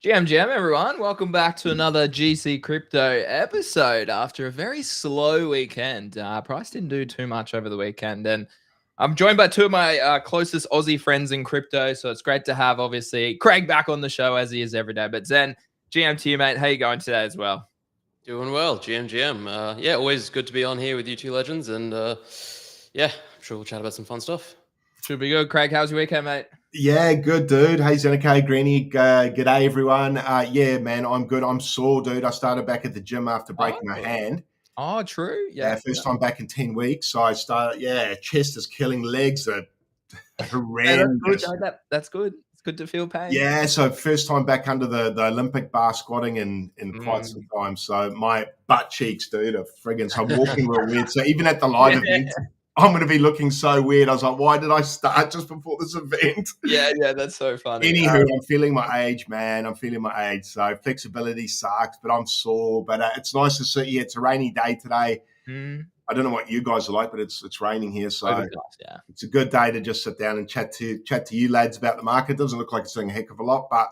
GM everyone, welcome back to another GC Crypto episode. After a very slow weekend, Price didn't do too much over the weekend, and I'm joined by two of my closest Aussie friends in crypto, so it's great to have, obviously, Craig back on the show as he is every day. But Zen, GM to you, mate. How you going today as well? Doing well, GM. Yeah, always good to be on here with you two legends, and yeah, I'm sure we'll chat about some fun stuff. Should be good. Craig, how's your weekend, mate? Yeah, good, dude. Hey, Zeneca, Greeny, g'day, everyone. Yeah, man, I'm good. I'm sore, dude. I started back at the gym after breaking my hand. Oh, true. Yeah. First time back in 10 weeks. So I started, chest is killing, legs are horrendous. That's good. It's good to feel pain. Yeah, so first time back under the Olympic bar squatting in quite some time. So my butt cheeks, dude, are friggin', so I'm walking real weird. So even at the live event, I'm going to be looking so weird. I was like, why did I start just before this event? Yeah, that's so funny. Anywho, I'm feeling my age, man. I'm feeling my age. So flexibility sucks, but I'm sore. But it's nice to see you. It's a rainy day today. I don't know what you guys are like, but it's raining here. So it's a good day to just sit down and chat to you lads about the market. It doesn't look like it's doing a heck of a lot, but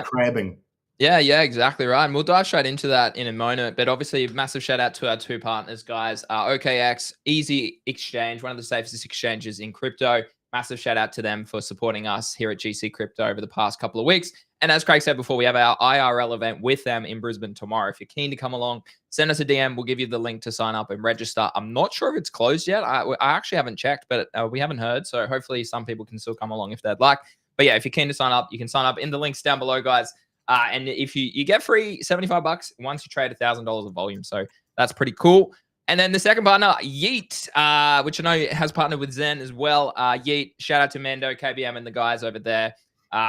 crabbing. Yeah, exactly right. And we'll dive straight into that in a moment. But obviously, massive shout out to our two partners, guys. OKX, easy exchange, one of the safest exchanges in crypto. Massive shout out to them for supporting us here at GC Crypto over the past couple of weeks. And as Craig said before, we have our IRL event with them in Brisbane tomorrow. If you're keen to come along, send us a DM. We'll give you the link to sign up and register. I'm not sure if it's closed yet. I actually haven't checked, but we haven't heard. So hopefully some people can still come along if they'd like. But yeah, if you're keen to sign up, you can sign up in the links down below, guys. And if you get free $75 once you trade $1,000 of volume. So that's pretty cool. And then the second partner, Yeet, which I know has partnered with Zen as well. Yeet, shout out to Mando, KBM, and the guys over there.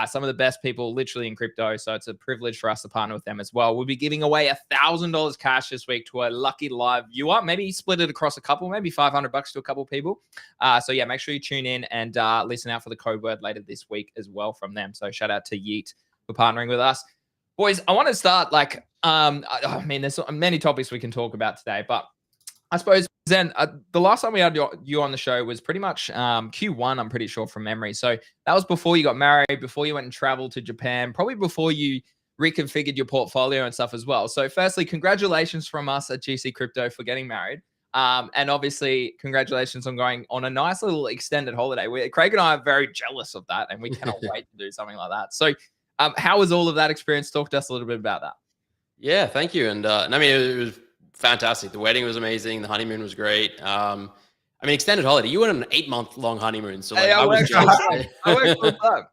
Some of the best people literally in crypto. So it's a privilege for us to partner with them as well. We'll be giving away $1,000 cash this week to a lucky live viewer. Maybe split it across a couple, maybe $500 to a couple people. So yeah, make sure you tune in and listen out for the code word later this week as well from them. So shout out to Yeet for partnering with us. Boys, I want to start there's many topics we can talk about today, but I suppose, Zen, the last time we had you on the show was pretty much Q1, I'm pretty sure, from memory. So that was before you got married, before you went and traveled to Japan, probably before you reconfigured your portfolio and stuff as well. So firstly, congratulations from us at GC Crypto for getting married. And obviously, congratulations on going on a nice little extended holiday. Craig and I are very jealous of that, and we cannot wait to do something like that. So how was all of that experience? Talk to us a little bit about that. Yeah, thank you. And I mean, it was fantastic. The wedding was amazing. The honeymoon was great. I mean, extended holiday. You went on an 8-month-long honeymoon, so like, I was worked full time.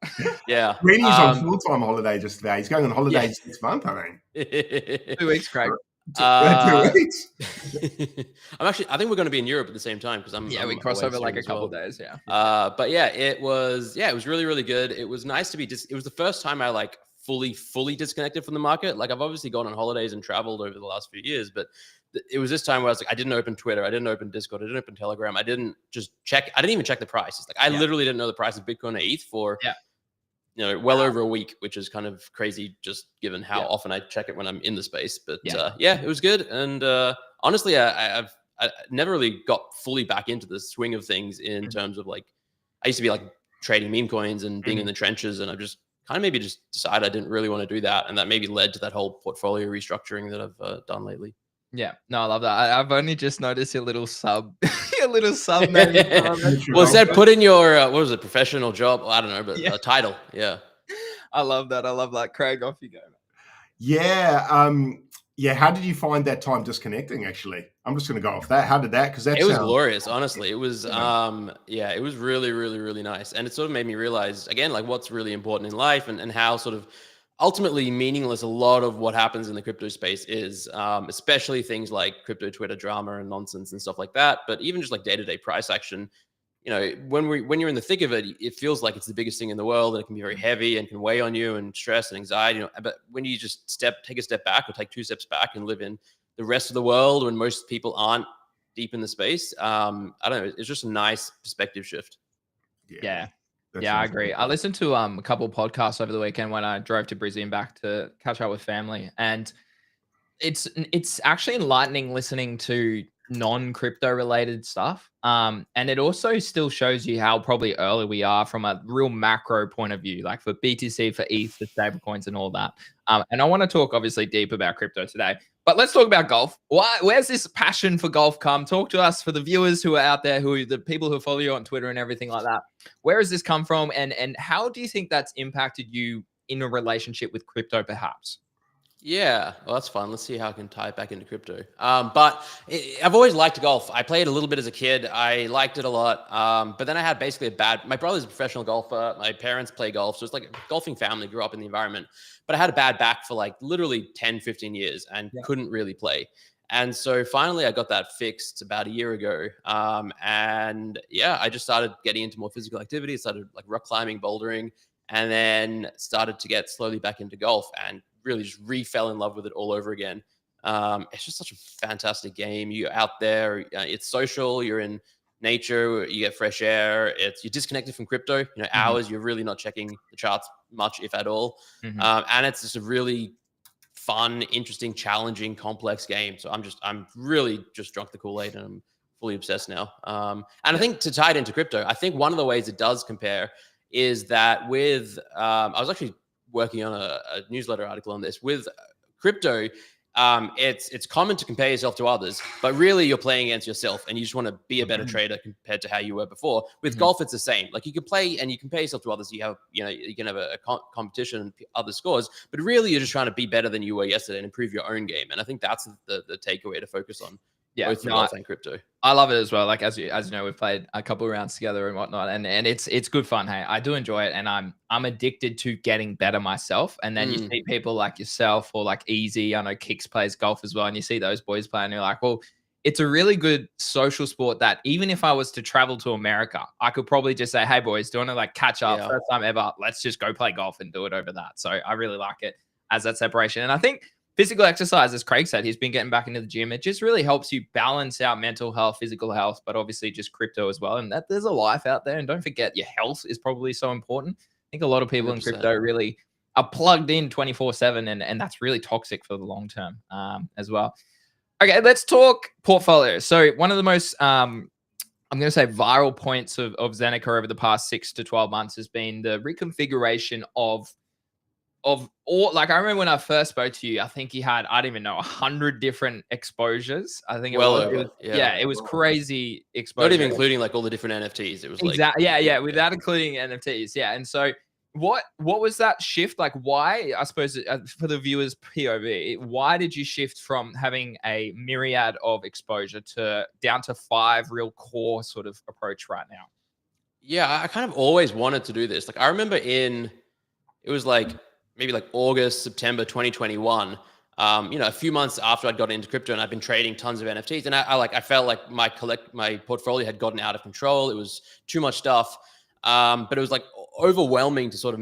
Yeah, Reenie's on full-time holiday just today. He's going on holiday this month, I think. 2 weeks, Craig. 2 weeks. I think we're going to be in Europe at the same time because we cross over like a couple of days. But yeah, it was really, really good. It was nice to be it was the first time I like fully disconnected from the market. Like I've obviously gone on holidays and traveled over the last few years, but it was this time where I was like, I didn't open Twitter, I didn't open Discord, I didn't open Telegram, I didn't even check the prices. Like I literally didn't know the price of Bitcoin or ETH for well over a week, which is kind of crazy just given how often I check it when I'm in the space. But it was good. And honestly, I never really got fully back into the swing of things in terms of like, I used to be like trading meme coins and being in the trenches, and I've just kind of maybe just decided I didn't really want to do that. And that maybe led to that whole portfolio restructuring that I've done lately. Yeah, no, I love that. I've only just noticed your little sub, name. Well, it said put in your, what was it, professional job? Well, I don't know, but a title. Yeah. I love that. Craig, off you go. Yeah. How did you find that time disconnecting? Actually, I'm just going to go off that. How did that? Because it was glorious. Honestly, it was. It was really, really, really nice, and it sort of made me realize again, like what's really important in life, and how sort of ultimately meaningless a lot of what happens in the crypto space is, especially things like crypto Twitter drama and nonsense and stuff like that. But even just like day-to-day price action. When you're in the thick of it, it feels like it's the biggest thing in the world, and it can be very heavy and can weigh on you and stress and anxiety. But when you just take a step back or take 2 steps back and live in the rest of the world when most people aren't deep in the space, I don't know. It's just a nice perspective shift. Yeah, I agree. I listened to a couple of podcasts over the weekend when I drove to Brisbane back to catch up with family, and it's actually enlightening listening to non-crypto related stuff. And it also still shows you how probably early we are from a real macro point of view, like for BTC, for ETH, for stablecoins and all that. And I want to talk obviously deep about crypto today, but let's talk about golf. Where's this passion for golf come? Talk to us for the viewers who are out there, the people who follow you on Twitter and everything like that. Where has this come from? And how do you think that's impacted you in a relationship with crypto perhaps? Yeah, well, that's fun. Let's see how I can tie it back into crypto. But I've always liked golf. I played a little bit as a kid. I liked it a lot. But then I had basically my brother's a professional golfer. My parents play golf. So it's like a golfing family, grew up in the environment. But I had a bad back for like literally 10, 15 years and couldn't really play. And so finally I got that fixed about a year ago. And yeah, I just started getting into more physical activity, started like rock climbing, bouldering, and then started to get slowly back into golf and really just fell in love with it all over again. It's just such a fantastic game. You're out there, it's social, you're in nature, you get fresh air, you're disconnected from crypto, hours, you're really not checking the charts much, if at all. And it's just a really fun, interesting, challenging, complex game. So I'm really just drunk the Kool-Aid and I'm fully obsessed now. And I think to tie it into crypto, I think one of the ways it does compare is that with, I was actually working on a newsletter article on this with crypto. It's common to compare yourself to others, but really you're playing against yourself and you just want to be a better trader compared to how you were before. With golf, it's the same. Like you can play and you compare yourself to others. You can have a competition and other scores, but really you're just trying to be better than you were yesterday and improve your own game. And I think that's the takeaway to focus on. Both golf and crypto. I love it as well. Like as you know, we've played a couple of rounds together and whatnot, and it's good fun. Hey, I do enjoy it, and I'm addicted to getting better myself. And then you see people like yourself or like Easy. I know Kicks plays golf as well, and you see those boys play, and you're like, well, it's a really good social sport that even if I was to travel to America, I could probably just say, hey boys, do you want to like catch up? First time ever, let's just go play golf and do it over that. So I really like it as that separation, and I think physical exercise, as Craig said, he's been getting back into the gym. It just really helps you balance out mental health, physical health, but obviously just crypto as well. And that there's a life out there. And don't forget, your health is probably so important. I think a lot of people 100%. In crypto really are plugged in 24/7, and that's really toxic for the long term as well. Okay, let's talk portfolios. So one of the most, I'm going to say viral points of Zeneca over the past 6 to 12 months has been the reconfiguration of all, like I remember when I first spoke to you, I think he had, I don't even know, 100 different exposures. I think it was crazy exposure. Not even including like all the different NFTs. It was exactly without including NFTs. Yeah. And so what was that shift? Like why, I suppose for the viewers POV, why did you shift from having a myriad of exposure to down to 5 real core sort of approach right now? Yeah, I kind of always wanted to do this. Like I remember it was like, maybe like August, September 2021, a few months after I'd gotten into crypto and I've been trading tons of NFTs. And I felt like my portfolio had gotten out of control. It was too much stuff. But it was like overwhelming to sort of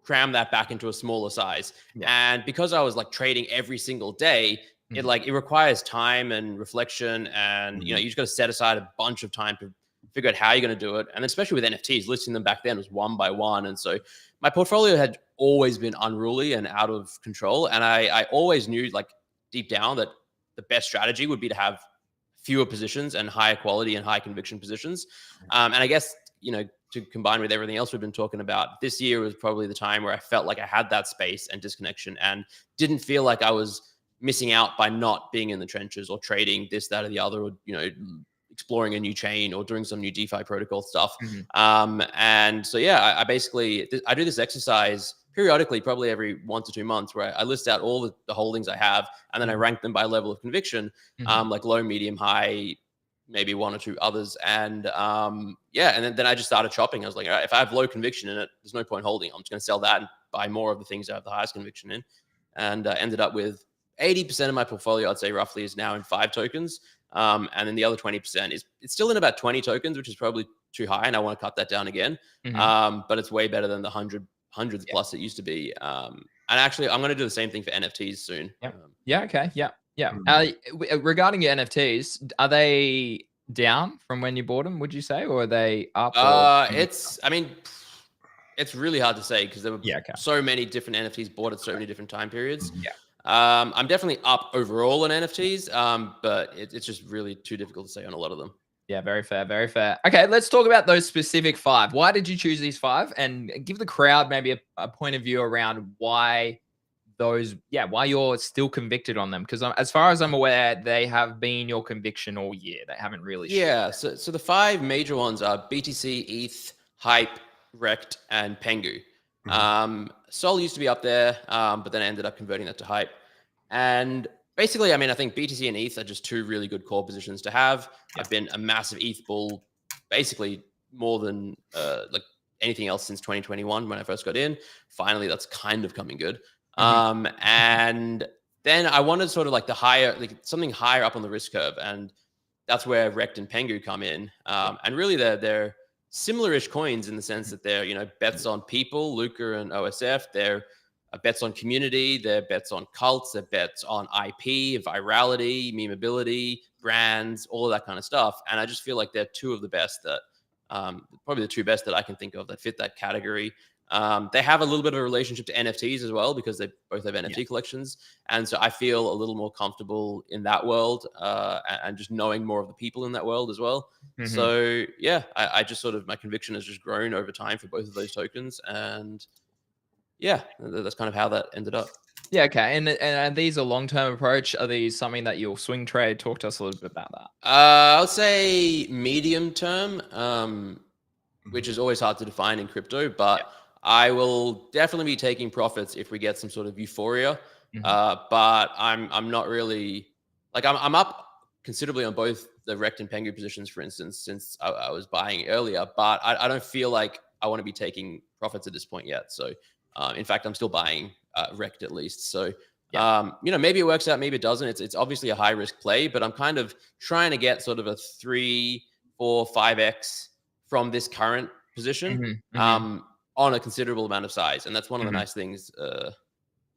cram that back into a smaller size. Yeah. And because I was like trading every single day, it requires time and reflection. And, you just got to set aside a bunch of time to figure out how you're going to do it. And especially with NFTs, listing them back then was one by one. And so my portfolio had always been unruly and out of control. And I always knew like deep down that the best strategy would be to have fewer positions and higher quality and high conviction positions. And I guess, to combine with everything else we've been talking about, this year was probably the time where I felt like I had that space and disconnection and didn't feel like I was missing out by not being in the trenches or trading this, that, or the other, or, exploring a new chain or doing some new DeFi protocol stuff. And so, yeah, I basically, I do this exercise periodically, probably every 1 to 2 months, where I list out all the holdings I have, and then I rank them by level of conviction, like low, medium, high, maybe 1 or 2 others. And and then I just started shopping. I was like, all right, if I have low conviction in it, there's no point holding. I'm just going to sell that and buy more of the things I have the highest conviction in. And ended up with 80% of my portfolio, I'd say roughly, is now in 5 tokens. And then the other 20% it's still in about 20 tokens, which is probably too high. And I want to cut that down again. But it's way better than the hundreds plus it used to be. And actually, I'm going to do the same thing for NFTs soon. Okay. Regarding your NFTs, are they down from when you bought them, would you say, or are they up? It's really hard to say because there were so many different NFTs bought at so many different time periods. I'm definitely up overall on NFTs, but it's just really too difficult to say on a lot of them. Yeah, very fair, very fair. Okay, let's talk about those specific 5. Why did you choose these 5? And give the crowd maybe a point of view around why why you're still convicted on them. Because as far as I'm aware, they have been your conviction all year. They haven't really Yeah, so the 5 major ones are BTC, ETH, Hype, Rect, and Pengu. Sol used to be up there, but then I ended up converting that to Hype. And basically, I mean, I think BTC and ETH are just 2 really good core positions to have. Yeah. I've been a massive ETH bull, basically more than like anything else since 2021 when I first got in. Finally, that's kind of coming good. And then I wanted sort of like something higher up on the risk curve, and that's where Rect and Pengu come in. And really, they're similar-ish coins in the sense that they're bets on people, Luca and OSF. They're bets on community, they're bets on cults, they're bets on IP, virality, memeability, brands, all of that kind of stuff. And I just feel like they're 2 of the best that, probably the 2 best that I can think of that fit that category. They have a little bit of a relationship to NFTs as well, because they both have NFT collections. And so I feel a little more comfortable in that world, and just knowing more of the people in that world as well. So yeah, I just sort of, my conviction has just grown over time for both of those tokens. And yeah, that's kind of how that ended up. Yeah, okay. And are these a long-term approach? Are these something that you'll swing trade? Talk to us a little bit about that. I'll say medium term, which is always hard to define in crypto, but I will definitely be taking profits if we get some sort of euphoria. But I'm not really, like, I'm up considerably on both the Rect and Pengu positions, for instance, since I was buying earlier, but I don't feel like I want to be taking profits at this point yet. So in fact, I'm still buying Rect at least. So, maybe it works out, maybe it doesn't. It's obviously a high risk play, but I'm kind of trying to get sort of a 3, 4, 5x from this current position on a considerable amount of size. And that's one of the nice things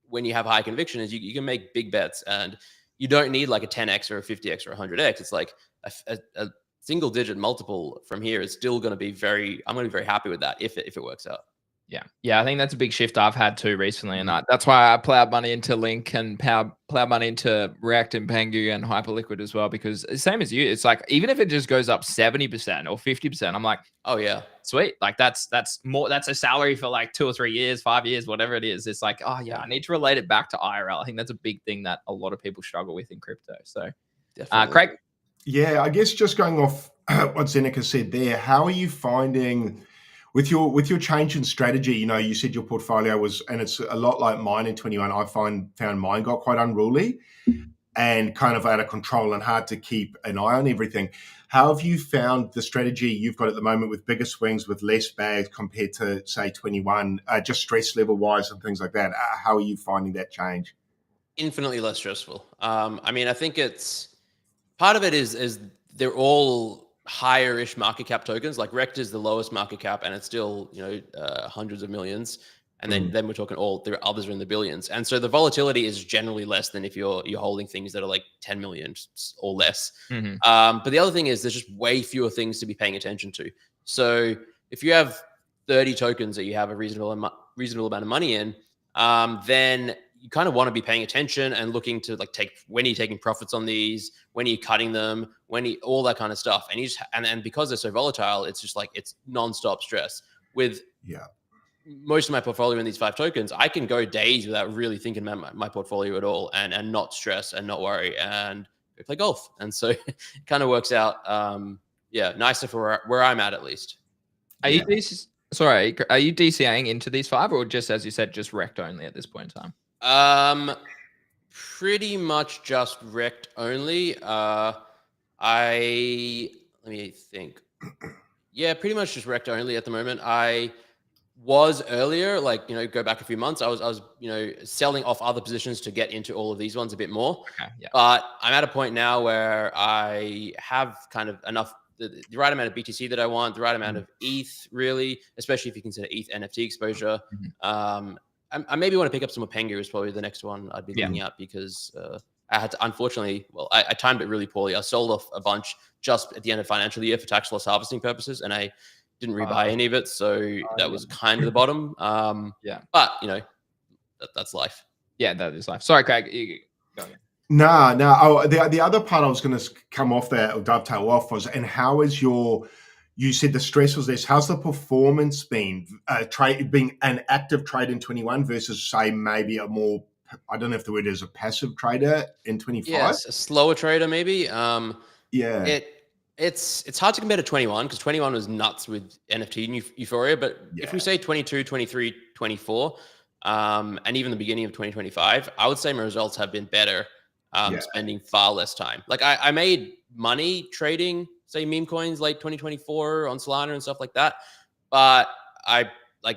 when you have high conviction is you can make big bets, and you don't need like a 10x or a 50x or a 100x. It's like a single digit multiple from here is still going to be I'm going to be very happy with that if it works out. Yeah, I think that's a big shift I've had too recently, and that's why I plowed money into Link and plowed money into Rect and Pengu and Hyperliquid as well, because same as you, it's like even if it just goes up 70% or 50%, I'm like, oh yeah, sweet, like that's more, that's a salary for like 2 or 3 years, 5 years, whatever it is. It's like, oh yeah, I need to relate it back to IRL. I think that's a big thing that a lot of people struggle with in crypto. So, Craig, yeah, I guess just going off what Zeneca said there, how are you finding? With your change in strategy, you said your portfolio was, and it's a lot like mine in 21. I found mine got quite unruly and kind of out of control and hard to keep an eye on everything. How have you found the strategy you've got at the moment with bigger swings, with less bags compared to, say, 21, just stress level wise and things like that? How are you finding that change? Infinitely less stressful. I mean, I think it's part of it is they're all higher-ish market cap tokens. Like Rect is the lowest market cap, and it's still hundreds of millions. And then we're talking there are others are in the billions. And so the volatility is generally less than if you're holding things that are like 10 million or less. But the other thing is there's just way fewer things to be paying attention to. So if you have 30 tokens that you have a reasonable amount of money in, then you kind of want to be paying attention and looking to like when are you taking profits on these, when are you cutting them, all that kind of stuff. And and because they're so volatile, it's just like it's nonstop stress. With most of my portfolio in these 5 tokens, I can go days without really thinking about my portfolio at all, and not stress and not worry and go play golf. And so it kind of works out, nicer for where I'm at least. Are you DCAing into these 5, or just, as you said, just Rect only at this point in time? Pretty much just Rect only. Let me think. Yeah, pretty much just Rect only at the moment. I was earlier, go back a few months, I was selling off other positions to get into all of these ones a bit more. Okay, yeah. But I'm at a point now where I have kind of enough, the right amount of BTC that I want, the right amount of ETH, really, especially if you consider ETH NFT exposure. I maybe want to pick up some more Pengu is probably the next one I'd be looking at, because I had to, unfortunately, I timed it really poorly. I sold off a bunch just at the end of financial year for tax loss harvesting purposes, and I didn't rebuy any of it. So that was kind of the bottom. But that's life. Yeah, that is life. Sorry, Craig. Go again. No. Oh, the other part I was going to come off that or dovetail off was, and how is you said the stress was this. How's the performance been being an active trader in 21 versus say maybe a more, I don't know if the word is a passive trader in 25? Yes, a slower trader maybe. Yeah. It's hard to compare to 21 because 21 was nuts with NFT euphoria. But if we say 22, 23, 24, and even the beginning of 2025, I would say my results have been better. Spending far less time. Like I made money trading, say meme coins late 2024 on Solana and stuff like that. But I like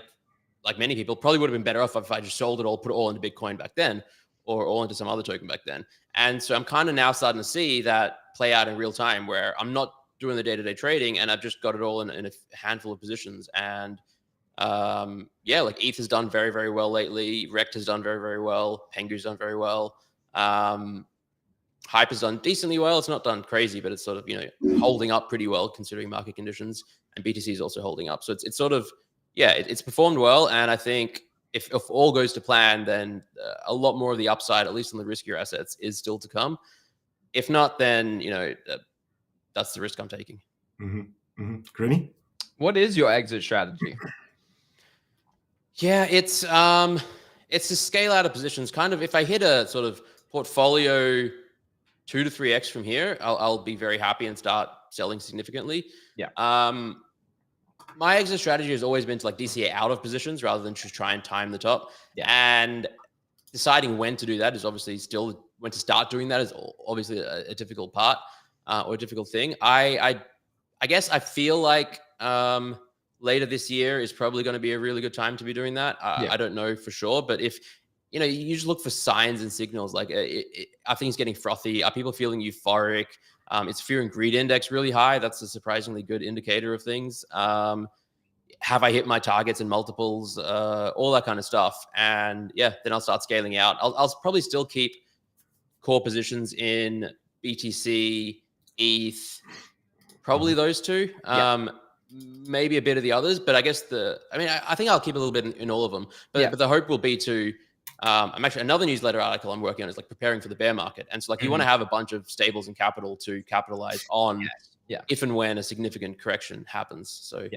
many people probably would have been better off if I just sold it all, put it all into Bitcoin back then, or all into some other token back then. And so I'm kind of now starting to see that play out in real time where I'm not doing the day-to-day trading and I've just got it all in a handful of positions. And like ETH has done very, very well lately. Rect has done very, very well. Pengu's done very well. Hype has done decently well. It's not done crazy, but it's sort of, holding up pretty well considering market conditions. And BTC is also holding up. So it's sort of, it's performed well. And I think if all goes to plan, then a lot more of the upside, at least on the riskier assets, is still to come. If not, then, that's the risk I'm taking. Greeny? What is your exit strategy? Yeah, it's to scale out of positions. Kind of, if I hit a sort of portfolio 2 to 3x from here, I'll be very happy and start selling significantly. Yeah. My exit strategy has always been to like DCA out of positions rather than just try and time the top. Yeah. And deciding when to do that is obviously still, when to start doing that is obviously a difficult part or a difficult thing. I guess I feel like later this year is probably going to be a really good time to be doing that. I don't know for sure, but if you just look for signs and signals, like are things getting frothy? Are people feeling euphoric? Is fear and greed index really high? That's a surprisingly good indicator of things. Have I hit my targets and multiples? All that kind of stuff. And then I'll start scaling out. I'll probably still keep core positions in BTC, ETH, probably those two. Maybe a bit of the others, but I guess I think I'll keep a little bit in all of them. But the hope will be to, I'm actually, another newsletter article I'm working on is like preparing for the bear market. And so like you want to have a bunch of stables and capital to capitalize on if and when a significant correction happens. So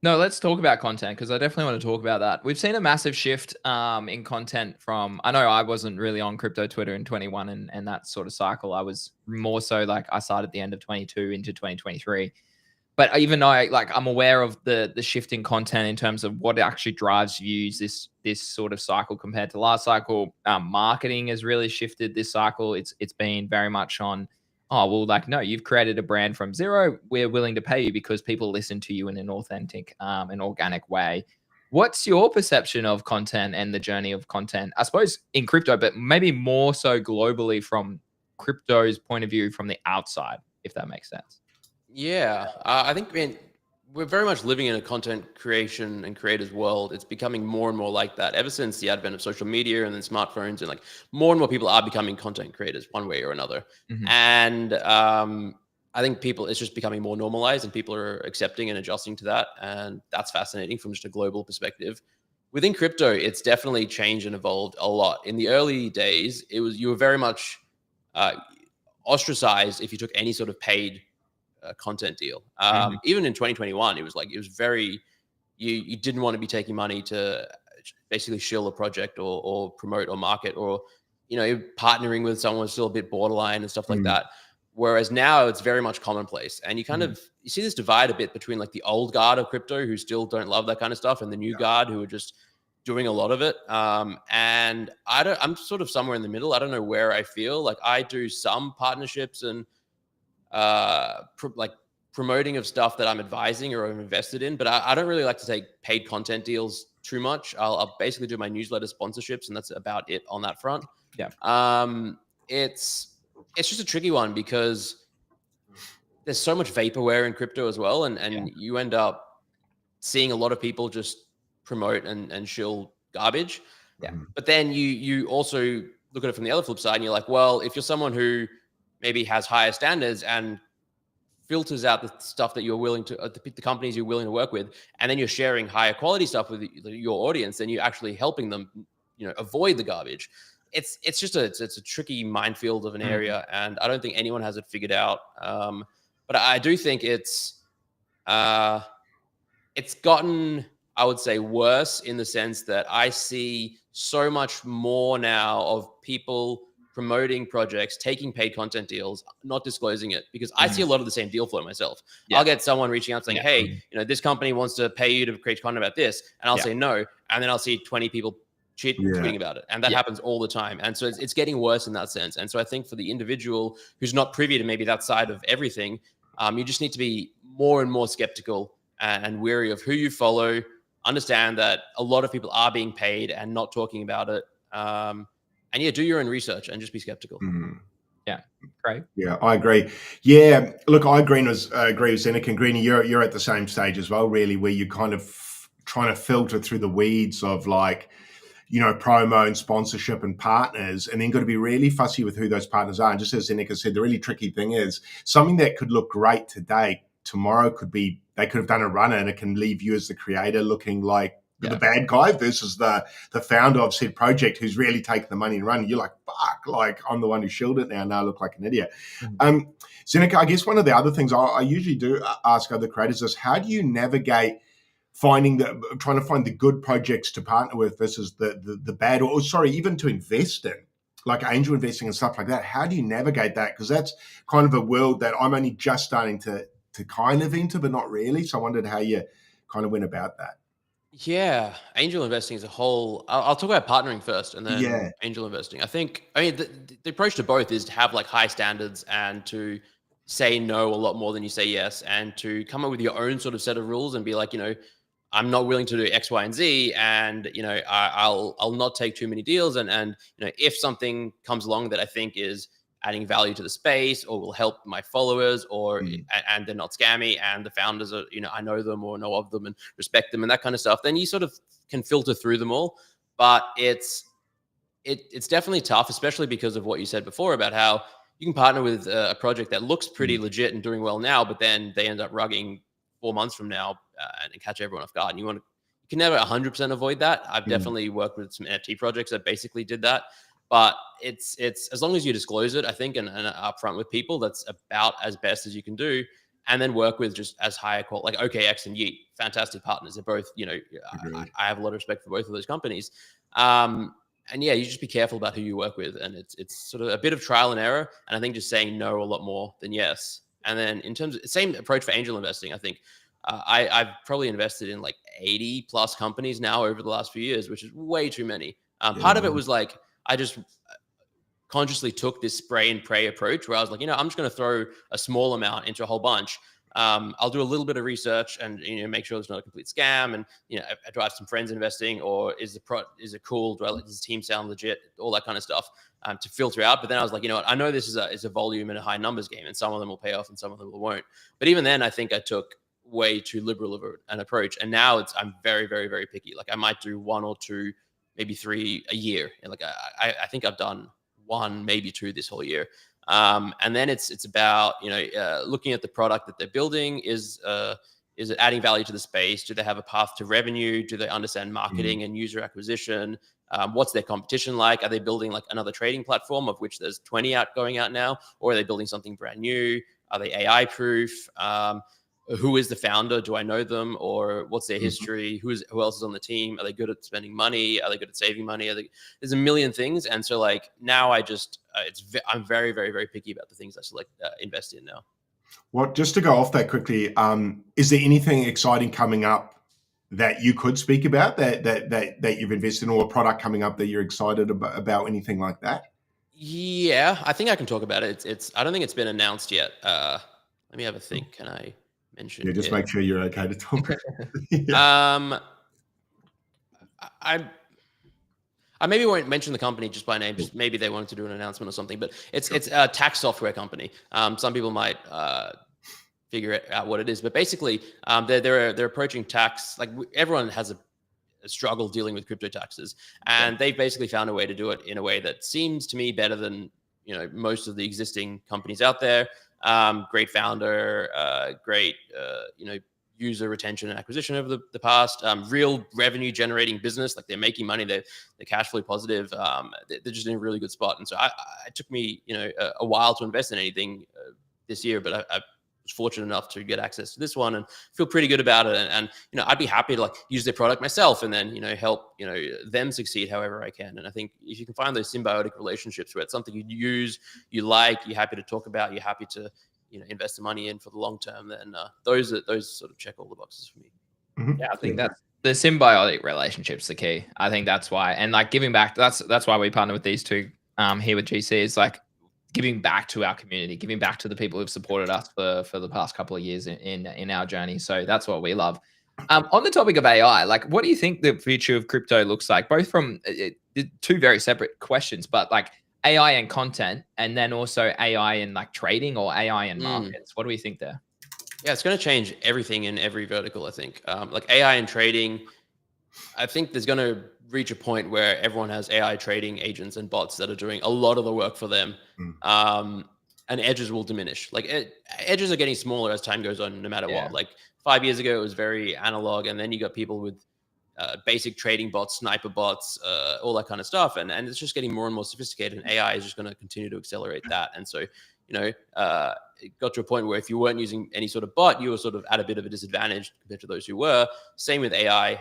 No, let's talk about content because I definitely want to talk about that. We've seen a massive shift in content from, I know I wasn't really on crypto Twitter in 21 and that sort of cycle. I was more so like I started at the end of 22 into 2023. But even though I'm aware of the shift in content in terms of what actually drives views this sort of cycle compared to last cycle, marketing has really shifted this cycle. It's been very much on, no, you've created a brand from zero. We're willing to pay you because people listen to you in an authentic and organic way. What's your perception of content and the journey of content? I suppose in crypto, but maybe more so globally from crypto's point of view from the outside, if that makes sense. Yeah, I think we're very much living in a content creation and creators world. It's becoming more and more like that ever since the advent of social media and then smartphones, and like more and more people are becoming content creators one way or another. And I think it's just becoming more normalized and people are accepting and adjusting to that. And that's fascinating from just a global perspective. Within crypto, it's definitely changed and evolved a lot. In the early days, you were very much ostracized if you took any sort of paid content deal. Even in 2021, it was very, you didn't want to be taking money to basically shill a project or promote or market, or partnering with someone was still a bit borderline and stuff like that. Whereas now it's very much commonplace, and you kind of you see this divide a bit between like the old guard of crypto who still don't love that kind of stuff and the new guard who are just doing a lot of it. And I'm sort of somewhere in the middle. I don't know where I feel like I do some partnerships and promoting of stuff that I'm advising or I'm invested in, but I don't really like to take paid content deals too much. I'll basically do my newsletter sponsorships, and that's about it on that front. It's just a tricky one because there's so much vaporware in crypto as well, and you end up seeing a lot of people just promote and shill garbage. But then you also look at it from the other flip side, and you're like, well, if you're someone who maybe has higher standards and filters out the stuff that you're willing to, the companies you're willing to work with, and then you're sharing higher quality stuff with your audience, then you're actually helping them avoid the garbage. It's just it's a tricky minefield of an area, and I don't think anyone has it figured out. But I do think it's gotten, I would say, worse in the sense that I see so much more now of people promoting projects, taking paid content deals, not disclosing it, because I see a lot of the same deal flow myself. Yeah. I'll get someone reaching out saying, hey, this company wants to pay you to create content about this. And I'll say no. And then I'll see 20 people tweeting about it. And that happens all the time. And so it's getting worse in that sense. And so I think for the individual who's not privy to maybe that side of everything, you just need to be more and more skeptical and wary of who you follow. Understand that a lot of people are being paid and not talking about it. And yeah, do your own research and just be skeptical. Yeah, great. Yeah, I agree. Yeah, look, I agree with Zenek and Greeny. You're at the same stage as well, really, where you're kind of trying to filter through the weeds of like, promo and sponsorship and partners, and then got to be really fussy with who those partners are. And just as Zenek said, the really tricky thing is something that could look great today, tomorrow they could have done a runner, and it can leave you as the creator looking like the bad guy versus the founder of said project who's really taken the money and run. You're like, fuck, like I'm the one who shilled it now. Now I look like an idiot. Zenek, I guess one of the other things I usually do ask other creators is, how do you navigate trying to find the good projects to partner with versus the bad, or even to invest in, like angel investing and stuff like that? How do you navigate that? Because that's kind of a world that I'm only just starting to kind of enter, but not really. So I wondered how you kind of went about that. Yeah, angel investing is a whole. I'll talk about partnering first, and then angel investing. I mean, the approach to both is to have like high standards and to say no a lot more than you say yes, and to come up with your own sort of set of rules and be like, I'm not willing to do X, Y, and Z, and I'll not take too many deals, and if something comes along that I think is adding value to the space or will help my followers, or and they're not scammy, and the founders are, I know them or know of them and respect them and that kind of stuff, then you sort of can filter through them all. But it's definitely tough, especially because of what you said before about how you can partner with a project that looks pretty legit and doing well now, but then they end up rugging 4 months from now and catch everyone off guard. And you can never 100% avoid that. I've definitely worked with some NFT projects that basically did that. But it's as long as you disclose it, I think, and upfront with people, that's about as best as you can do. And then work with just as high a quality, like OKX and Yeet, fantastic partners. They're both, I have a lot of respect for both of those companies. And yeah, you just be careful about who you work with. And it's sort of a bit of trial and error. And I think just saying no a lot more than yes. And then in terms of same approach for angel investing, I think I've probably invested in like 80 plus companies now over the last few years, which is way too many. Part of it was like, I just consciously took this spray and pray approach where I was like, I'm just going to throw a small amount into a whole bunch. I'll do a little bit of research and make sure it's not a complete scam. And do I have some friends investing, or is it cool? Does the team sound legit? All that kind of stuff to filter out. But then I was like, I know this is a volume and a high numbers game, and some of them will pay off and some of them won't. But even then, I think I took way too liberal of an approach. And now I'm very, very, very picky. Like I might do 1 or 2, maybe 3 a year. And like I think I've done 1, maybe 2 this whole year. And then it's about looking at the product that they're building. Is it adding value to the space? Do they have a path to revenue? Do they understand marketing and user acquisition? What's their competition like? Are they building like another trading platform, of which there's 20 going out now, or are they building something brand new? Are they AI proof? Who is the founder? Do I know them? Or what's their history? Who else is on the team? Are they good at spending money? Are they good at saving money? There's a million things. And so like now I'm very, very, very picky about the things I invest in now. Well, just to go off that quickly, is there anything exciting coming up that you could speak about that you've invested in, or a product coming up that you're excited about, anything like that? Yeah, I think I can talk about it. I don't think it's been announced yet. Let me have a think. Can I mention? Yeah, just make sure you're okay to talk. I maybe won't mention the company just by name. Just maybe they wanted to do an announcement or something. But it's a tax software company. Some people might figure out what it is, but basically, they're approaching tax. Like everyone has a struggle dealing with crypto taxes, and they've basically found a way to do it in a way that seems to me better than most of the existing companies out there. Great founder, great user retention and acquisition over the past. Real revenue generating business, like they're making money, they're cash flow positive. They're just in a really good spot. And so it took me, a while to invest in anything this year, but I was fortunate enough to get access to this one and feel pretty good about it. And I'd be happy to like use their product myself and then, help, them succeed however I can. And I think if you can find those symbiotic relationships where it's something you use, you like, you're happy to talk about, you're happy to, invest the money in for the long term, then those sort of check all the boxes for me. Mm-hmm. Yeah, I think that's the symbiotic relationship's the key. I think that's why, and like giving back. That's why we partner with these two here with GC. Is like giving back to our community, giving back to the people who've supported us for the past couple of years in our journey. So that's what we love. On the topic of AI, like, what do you think the future of crypto looks like? Both from two very separate questions, but like AI and content, and then also AI in like trading or AI in markets. What do we think there? Yeah, it's going to change everything in every vertical, I think. Like AI and trading, I think there's going to reach a point where everyone has AI trading agents and bots that are doing a lot of the work for them. And edges will diminish. Like edges are getting smaller as time goes on, no matter what. Like 5 years ago, it was very analog. And then you got people with basic trading bots, sniper bots, all that kind of stuff. And it's just getting more and more sophisticated, and AI is just going to continue to accelerate that. And so, it got to a point where if you weren't using any sort of bot, you were sort of at a bit of a disadvantage compared to those who were. Same with AI.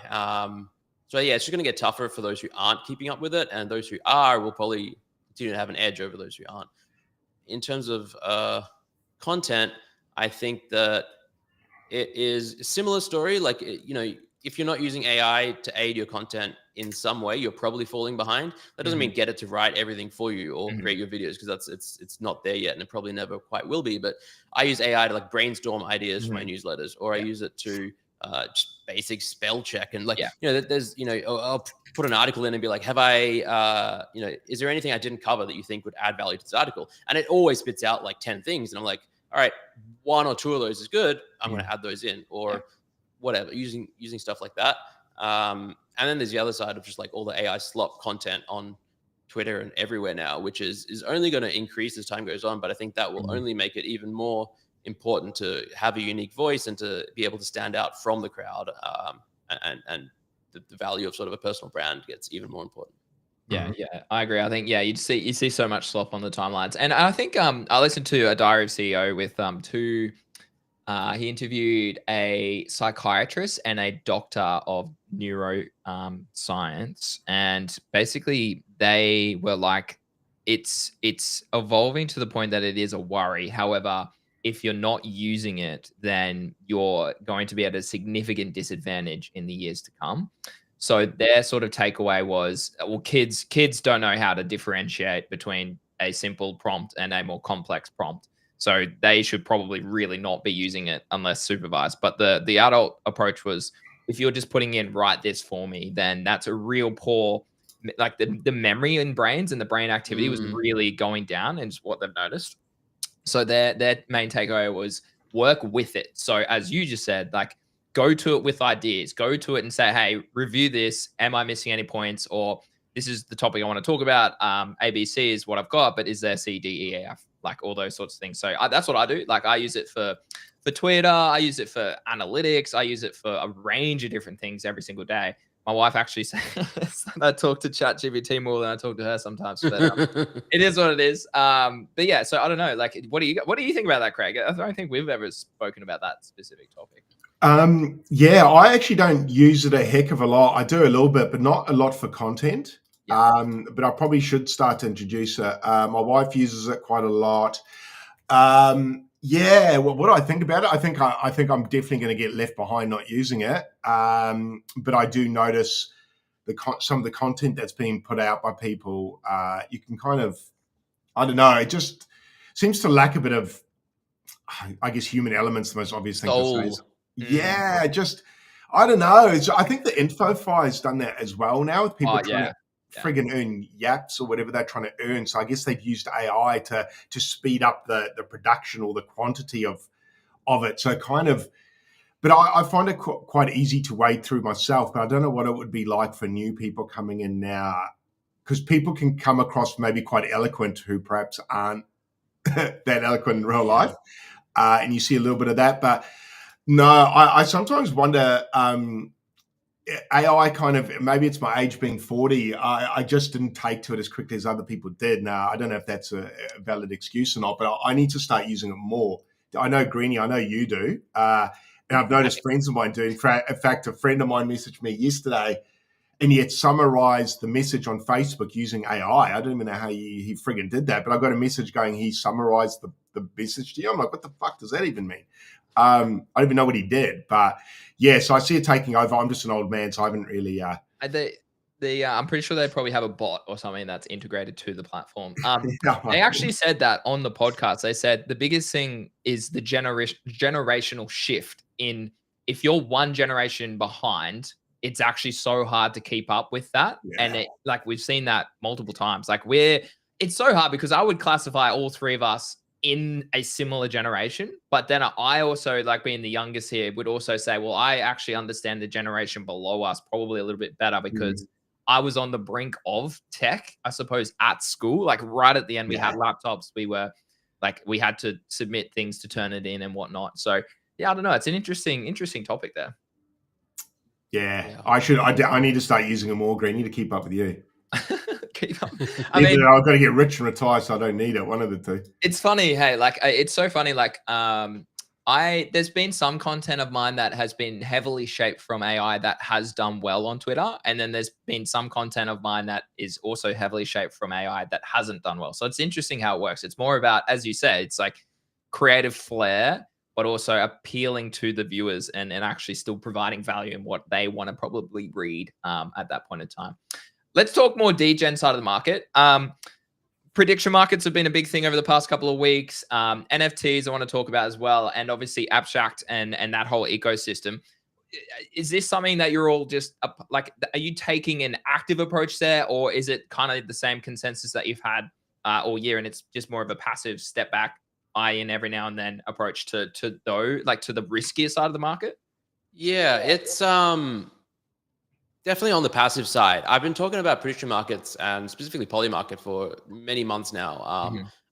So yeah, it's just going to get tougher for those who aren't keeping up with it, and those who are will probably continue to have an edge over those who aren't. In terms of content, I think that it is a similar story. Like, if you're not using AI to aid your content in some way, you're probably falling behind. That doesn't mean get it to write everything for you or create your videos, because it's not there yet, and it probably never quite will be. But I use AI to like brainstorm ideas for my newsletters, or I use it to just basic spell check. And like, there's, I'll put an article in and be like, have I, is there anything I didn't cover that you think would add value to this article? And it always spits out like 10 things. And I'm like, all right, 1 or 2 of those is good. I'm going to add those in, or whatever, using stuff like that. And then there's the other side of just like all the AI slop content on Twitter and everywhere now, which is only going to increase as time goes on. But I think that will only make it even more important to have a unique voice and to be able to stand out from the crowd. And the value of sort of a personal brand gets even more important. Yeah, I agree. I think you see so much slop on the timelines, and I think I listened to a Diary of CEO with two. He interviewed a psychiatrist and a doctor of neuroscience, and basically they were like, it's evolving to the point that it is a worry. However, if you're not using it, then you're going to be at a significant disadvantage in the years to come. So their sort of takeaway was, well, kids don't know how to differentiate between a simple prompt and a more complex prompt. So they should probably really not be using it unless supervised. But the adult approach was, if you're just putting in write this for me, then that's a real poor, like the memory in brains and the brain activity was really going down, and what they've noticed. So their main takeaway was work with it. So as you just said, like, go to it with ideas, go to it and say, hey, review this. Am I missing any points? Or this is the topic I want to talk about. ABC is what I've got, but is there C, D, E, F? Like all those sorts of things. So that's what I do. Like, I use it for Twitter. I use it for analytics. I use it for a range of different things every single day. My wife actually says I talk to ChatGPT more than I talk to her sometimes. But it is what it is. But yeah, so I don't know. Like, what do you think about that, Craig? I don't think we've ever spoken about that specific topic. Yeah, I actually don't use it a heck of a lot. I do a little bit, but not a lot for content. But I probably should start to introduce it. My wife uses it quite a lot. Yeah, what do I think about it? I think I'm definitely going to get left behind not using it. But I do notice some of the content that's being put out by people. You can kind of, I don't know, it just seems to lack a bit of, I guess, human elements. The most obvious thing to say is, yeah, just, I don't know. I think the InfoFi has done that as well now, with people trying to friggin' earn yaps or whatever they're trying to earn. So I guess they've used AI to speed up the production or the quantity of it. So kind of, but I find it quite easy to wade through myself. But I don't know what it would be like for new people coming in now, because people can come across maybe quite eloquent who perhaps aren't that eloquent in real life. And you see a little bit of that. But No, I sometimes wonder. AI kind of, maybe it's my age being 40. I just didn't take to it as quickly as other people did. Now, I don't know if that's a valid excuse or not, but I need to start using it more. I know, Greenie, I know you do. And I've noticed friends of mine do. In fact, a friend of mine messaged me yesterday and he had summarized the message on Facebook using AI. I don't even know how he friggin' did that, but I got a message going, he summarized the message to you. I'm like, what the fuck does that even mean? I don't even know what he did, but yeah, so I see it taking over. I'm just an old man, so I haven't really. I'm pretty sure they probably have a bot or something that's integrated to the platform. Yeah, They actually said that on the podcast. They said the biggest thing is the generational shift in if you're one generation behind, it's actually so hard to keep up with that. And yeah, like we've seen that multiple times. Like it's so hard because I would classify all three of us in a similar generation. But then I also, like being the youngest here, would also say, well, I actually understand the generation below us probably a little bit better because I was on the brink of tech, I suppose, at school. Like right at the end, we had laptops. We were like, we had to submit things to turn it in and whatnot. So yeah, I don't know. It's an interesting topic there. yeah. I need to start using them more, Greenie, to keep up with you. Keep up. Either I've got to get rich and retire, so I don't need it. One of the two. It's funny, hey, like it's so funny. Like, there's been some content of mine that has been heavily shaped from AI that has done well on Twitter, and then there's been some content of mine that is also heavily shaped from AI that hasn't done well. So it's interesting how it works. It's more about, as you said, it's like creative flair, but also appealing to the viewers and actually still providing value in what they want to probably read at that point in time. Let's talk more degen side of the market. Prediction markets have been a big thing over the past couple of weeks. NFTs I want to talk about as well, and obviously abstract and that whole ecosystem. Is this something that you're all just like? Are you taking an active approach there, or is it kind of the same consensus that you've had all year, and it's just more of a passive step back, eye in every now and then approach to the riskier side of the market? Yeah, it's definitely on the passive side. I've been talking about prediction markets and specifically poly market for many months now.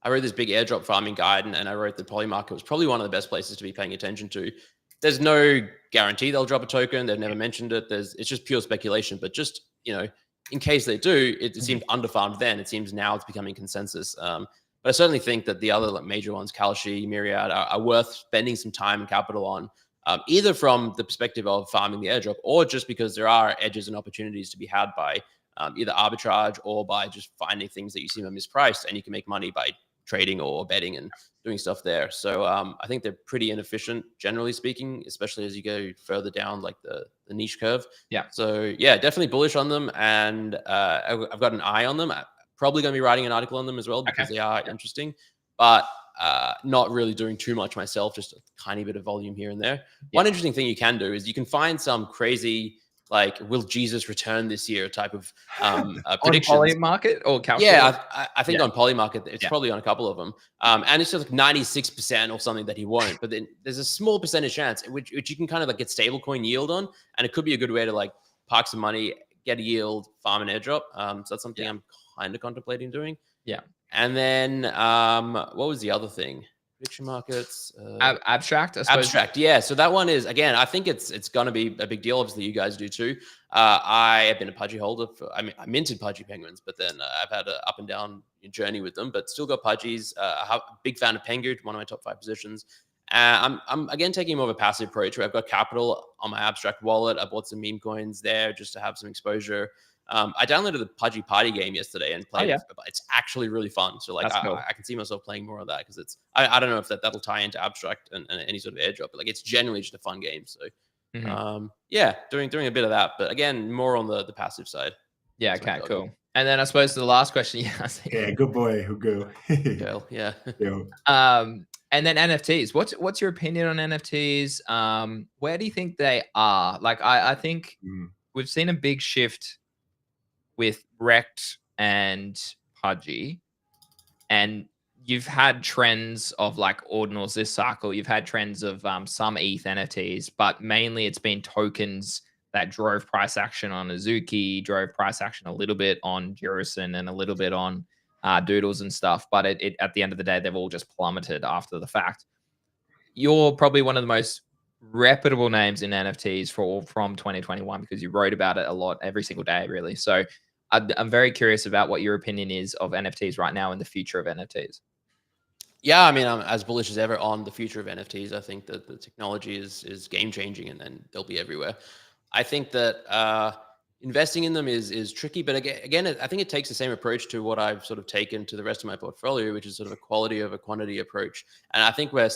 I wrote this big airdrop farming guide, and I wrote that poly market was probably one of the best places to be paying attention to. There's no guarantee they'll drop a token. They've never mentioned it. It's just pure speculation. But just, in case they do, it seemed underfarmed then. It seems now it's becoming consensus. But I certainly think that the other major ones, Kalshi, Myriad, are worth spending some time and capital on. Either from the perspective of farming the airdrop or just because there are edges and opportunities to be had by either arbitrage or by just finding things that you seem are mispriced and you can make money by trading or betting and doing stuff there. So I think they're pretty inefficient, generally speaking, especially as you go further down like the niche curve. Yeah. So yeah, definitely bullish on them. And I've got an eye on them. I'm probably going to be writing an article on them as well because they are interesting. But not really doing too much myself, just a tiny bit of volume here and there. One interesting thing you can do is you can find some crazy, like, will Jesus return this year type of predictions. On poly market or Kalshi? Yeah, I think on poly market, it's probably on a couple of them. And it's just like 96% or something that he won't. But then there's a small percentage chance, which you can kind of like get stablecoin yield on. And it could be a good way to like park some money, get a yield, farm an airdrop. So that's something I'm kind of contemplating doing. Yeah. And then what was the other thing? Prediction markets. Abstract, I suppose. Abstract, yeah. So that one is, again, I think it's going to be a big deal. Obviously, you guys do too. I have been a Pudgy holder. I minted Pudgy Penguins, but then I've had an up and down journey with them, but still got Pudgies. I'm a big fan of Pengu, one of my top 5 positions. I'm again taking more of a passive approach where I've got capital on my Abstract wallet. I bought some Memecoins there just to have some exposure. I downloaded the Pudgy Party game yesterday and played. It's actually really fun. So like I can see myself playing more of that because it's I don't know if that'll tie into abstract and any sort of airdrop, but like it's generally just a fun game. So yeah, doing a bit of that, but again, more on the passive side. Yeah, okay, cool. And then I suppose the last question, yeah, good boy, Girl, yeah. And then NFTs. What's your opinion on NFTs? Where do you think they are? Like I think we've seen a big shift with Rect and Pudgy, and you've had trends of like ordinals this cycle. You've had trends of some ETH NFTs, but mainly it's been tokens that drove price action on Azuki, drove price action a little bit on Jurison and a little bit on Doodles and stuff. But it at the end of the day, they've all just plummeted after the fact. You're probably one of the most reputable names in NFTs from 2021 because you wrote about it a lot every single day, really. So I'm very curious about what your opinion is of NFTs right now and the future of NFTs. Yeah, I mean, I'm as bullish as ever on the future of NFTs. I think that the technology is game changing, and then they'll be everywhere. I think that investing in them is tricky, but again, I think it takes the same approach to what I've sort of taken to the rest of my portfolio, which is sort of a quality over quantity approach. And I think we've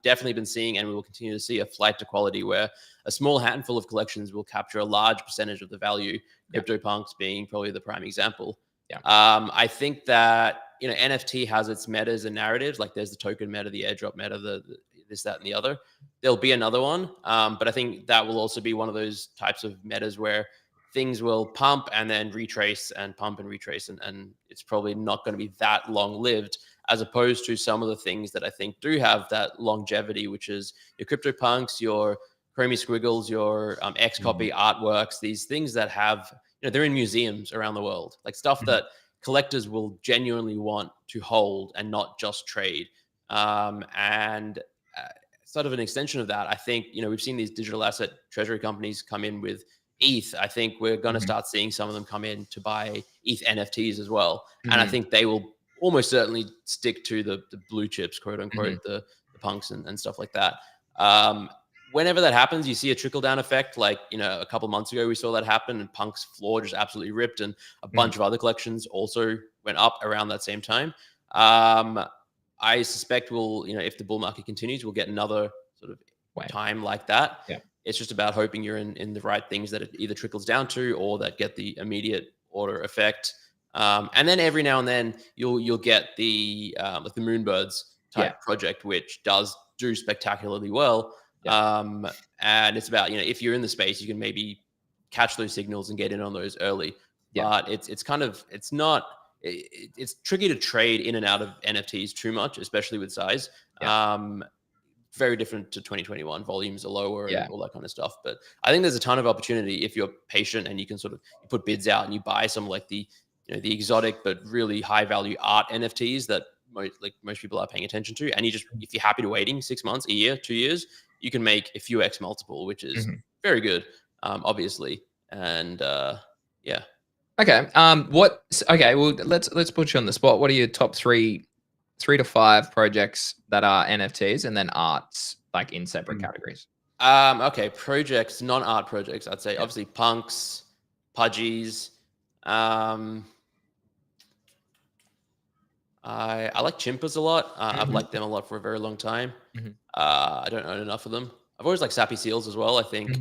definitely been seeing, and we will continue to see, a flight to quality where a small handful of collections will capture a large percentage of the value. CryptoPunks being probably the prime example. Yeah. I think that NFT has its metas and narratives. Like there's the token meta, the airdrop meta, the this, that, and the other. There'll be another one, but I think that will also be one of those types of metas where things will pump and then retrace and pump and retrace, and it's probably not going to be that long lived, as opposed to some of the things that I think do have that longevity, which is your CryptoPunks, your Chromie Squiggles, your Xcopy artworks, these things that have, they're in museums around the world, like stuff that collectors will genuinely want to hold and not just trade. And sort of an extension of that, I think, we've seen these digital asset treasury companies come in with ETH. I think we're going to start seeing some of them come in to buy ETH NFTs as well. And I think they will almost certainly stick to the blue chips, quote unquote, the punks and stuff like that. Whenever that happens, you see a trickle down effect. Like, a couple months ago, we saw that happen, and Punk's floor just absolutely ripped, and a bunch of other collections also went up around that same time. I suspect if the bull market continues, we'll get another sort of time like that. Yeah. It's just about hoping you're in the right things that it either trickles down to or that get the immediate order effect. And then every now and then you'll get the like the Moonbirds type project, which does do spectacularly well. And it's about, if you're in the space, you can maybe catch those signals and get in on those early. But it's tricky to trade in and out of NFTs too much, especially with size. Very different to 2021. Volumes are lower and all that kind of stuff. But I think there's a ton of opportunity if you're patient and you can you put bids out and you buy some like the exotic but really high value art NFTs that most people are paying attention to. And if you're happy to waiting 6 months, a year, 2 years, you can make a few X multiple, which is very good, obviously. And yeah. Okay. Well, let's put you on the spot. What are your top three to five projects that are NFTs and then arts, like in separate categories? Okay. Projects, non-art projects, I'd say obviously punks, pudgies. I like Chimpas a lot. I've liked them a lot for a very long time. I don't own enough of them. I've always liked Sappy Seals as well. I think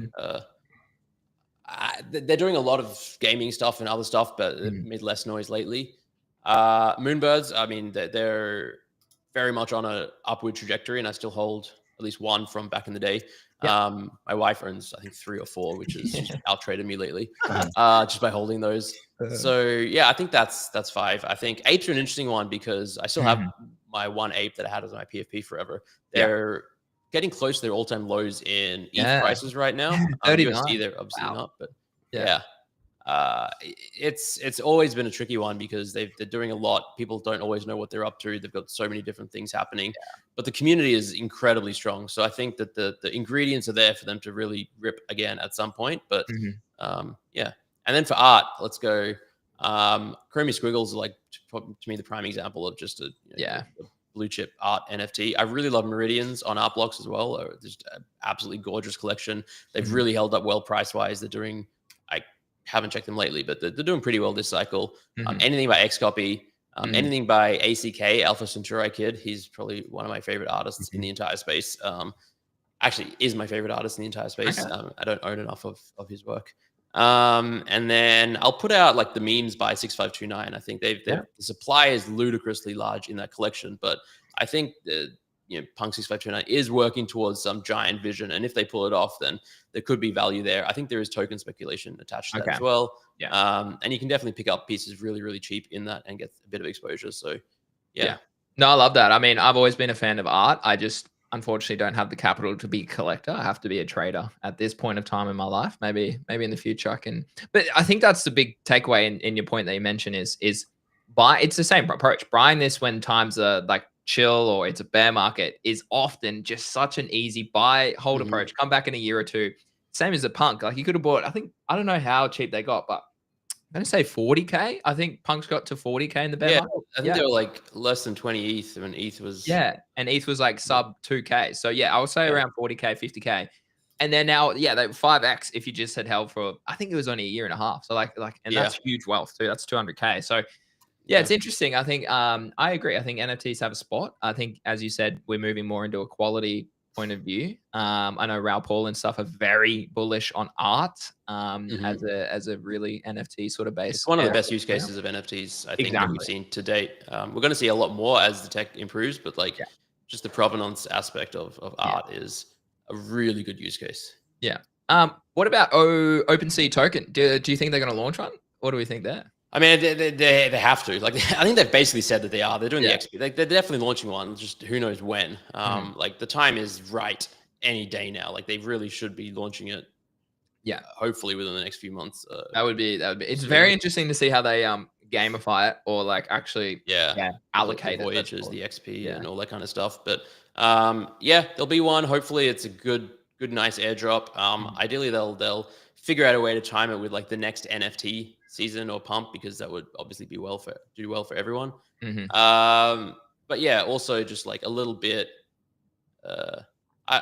they're doing a lot of gaming stuff and other stuff, but they've made less noise lately. Moonbirds, I mean, they're very much on a upward trajectory, and I still hold at least one from back in the day. My wife owns, I think, 3 or 4, which has out-traded me lately, just by holding those. So yeah, I think that's 5. I think apes are an interesting one because I still have my one ape that I had as my PFP forever. They're getting close to their all-time lows in ETH prices right now. USD, they're obviously not, but it's always been a tricky one because they're doing a lot. People don't always know what they're up to. They've got so many different things happening, but the community is incredibly strong. So I think that the ingredients are there for them to really rip again at some point. But and then for art, let's go. Chromie Squiggles are like to me the prime example of just a blue chip art NFT. I really love Meridians on art blocks as well. They're just an absolutely gorgeous collection. They've really held up well price wise. They're doing, I haven't checked them lately, but they're doing pretty well this cycle. Anything by Xcopy, anything by ACK, Alpha Centauri Kid. He's probably one of my favorite artists in the entire space. Actually is my favorite artist in the entire space. I don't own enough of his work. And then I'll put out like the memes by 6529. I think the supply is ludicrously large in that collection, but I think Punk 6529 is working towards some giant vision, and if they pull it off, then there could be value there. I think there is token speculation attached to that as well. And you can definitely pick up pieces really, really cheap in that and get a bit of exposure. So no, I love that. I mean, I've always been a fan of art. I just unfortunately don't have the capital to be a collector. I have to be a trader at this point of time in my life. Maybe in the future I can. But I think that's the big takeaway in your point that you mentioned is buy. It's the same approach. Buying this when times are like chill or it's a bear market is often just such an easy buy, hold Mhm. approach, come back in a year or two. Same as the Punk. Like you could have bought, I don't know how cheap they got, but I'm going to say 40K. I think Punk's got to 40K in the bear Yeah, market. I think they were like less than 20 ETH when ETH was. Yeah. And ETH was like sub 2K. So yeah, I would say around 40K, 50K. And then now, yeah, they 5x if you just had held for, I think it was only a year and a half. So and that's huge wealth too. That's 200K. So yeah, it's interesting. I think I agree. I think NFTs have a spot. I think, as you said, we're moving more into a quality point of view. I know Raoul Paul and stuff are very bullish on art as a really NFT sort of base. It's one of the best use cases of NFTs, I think, that we've seen to date. We're going to see a lot more as the tech improves, but like just the provenance aspect of art is a really good use case. Yeah. What about OpenSea token? Do you think they're going to launch one? What do we think there? I mean, they have to. Like, I think they've basically said that they are. They're doing the XP. Like, they're definitely launching one. Just who knows when. Like the time is right any day now. Like they really should be launching it. Yeah, hopefully within the next few months. That would be. It's very interesting to see how they gamify it or like actually allocate the voyages, the XP, and all that kind of stuff. But Mm-hmm. there'll be one. Hopefully, it's a good, nice airdrop. Ideally, they'll figure out a way to time it with like the next NFT season or pump, because that would obviously do well for everyone. But yeah, also just like a little bit. I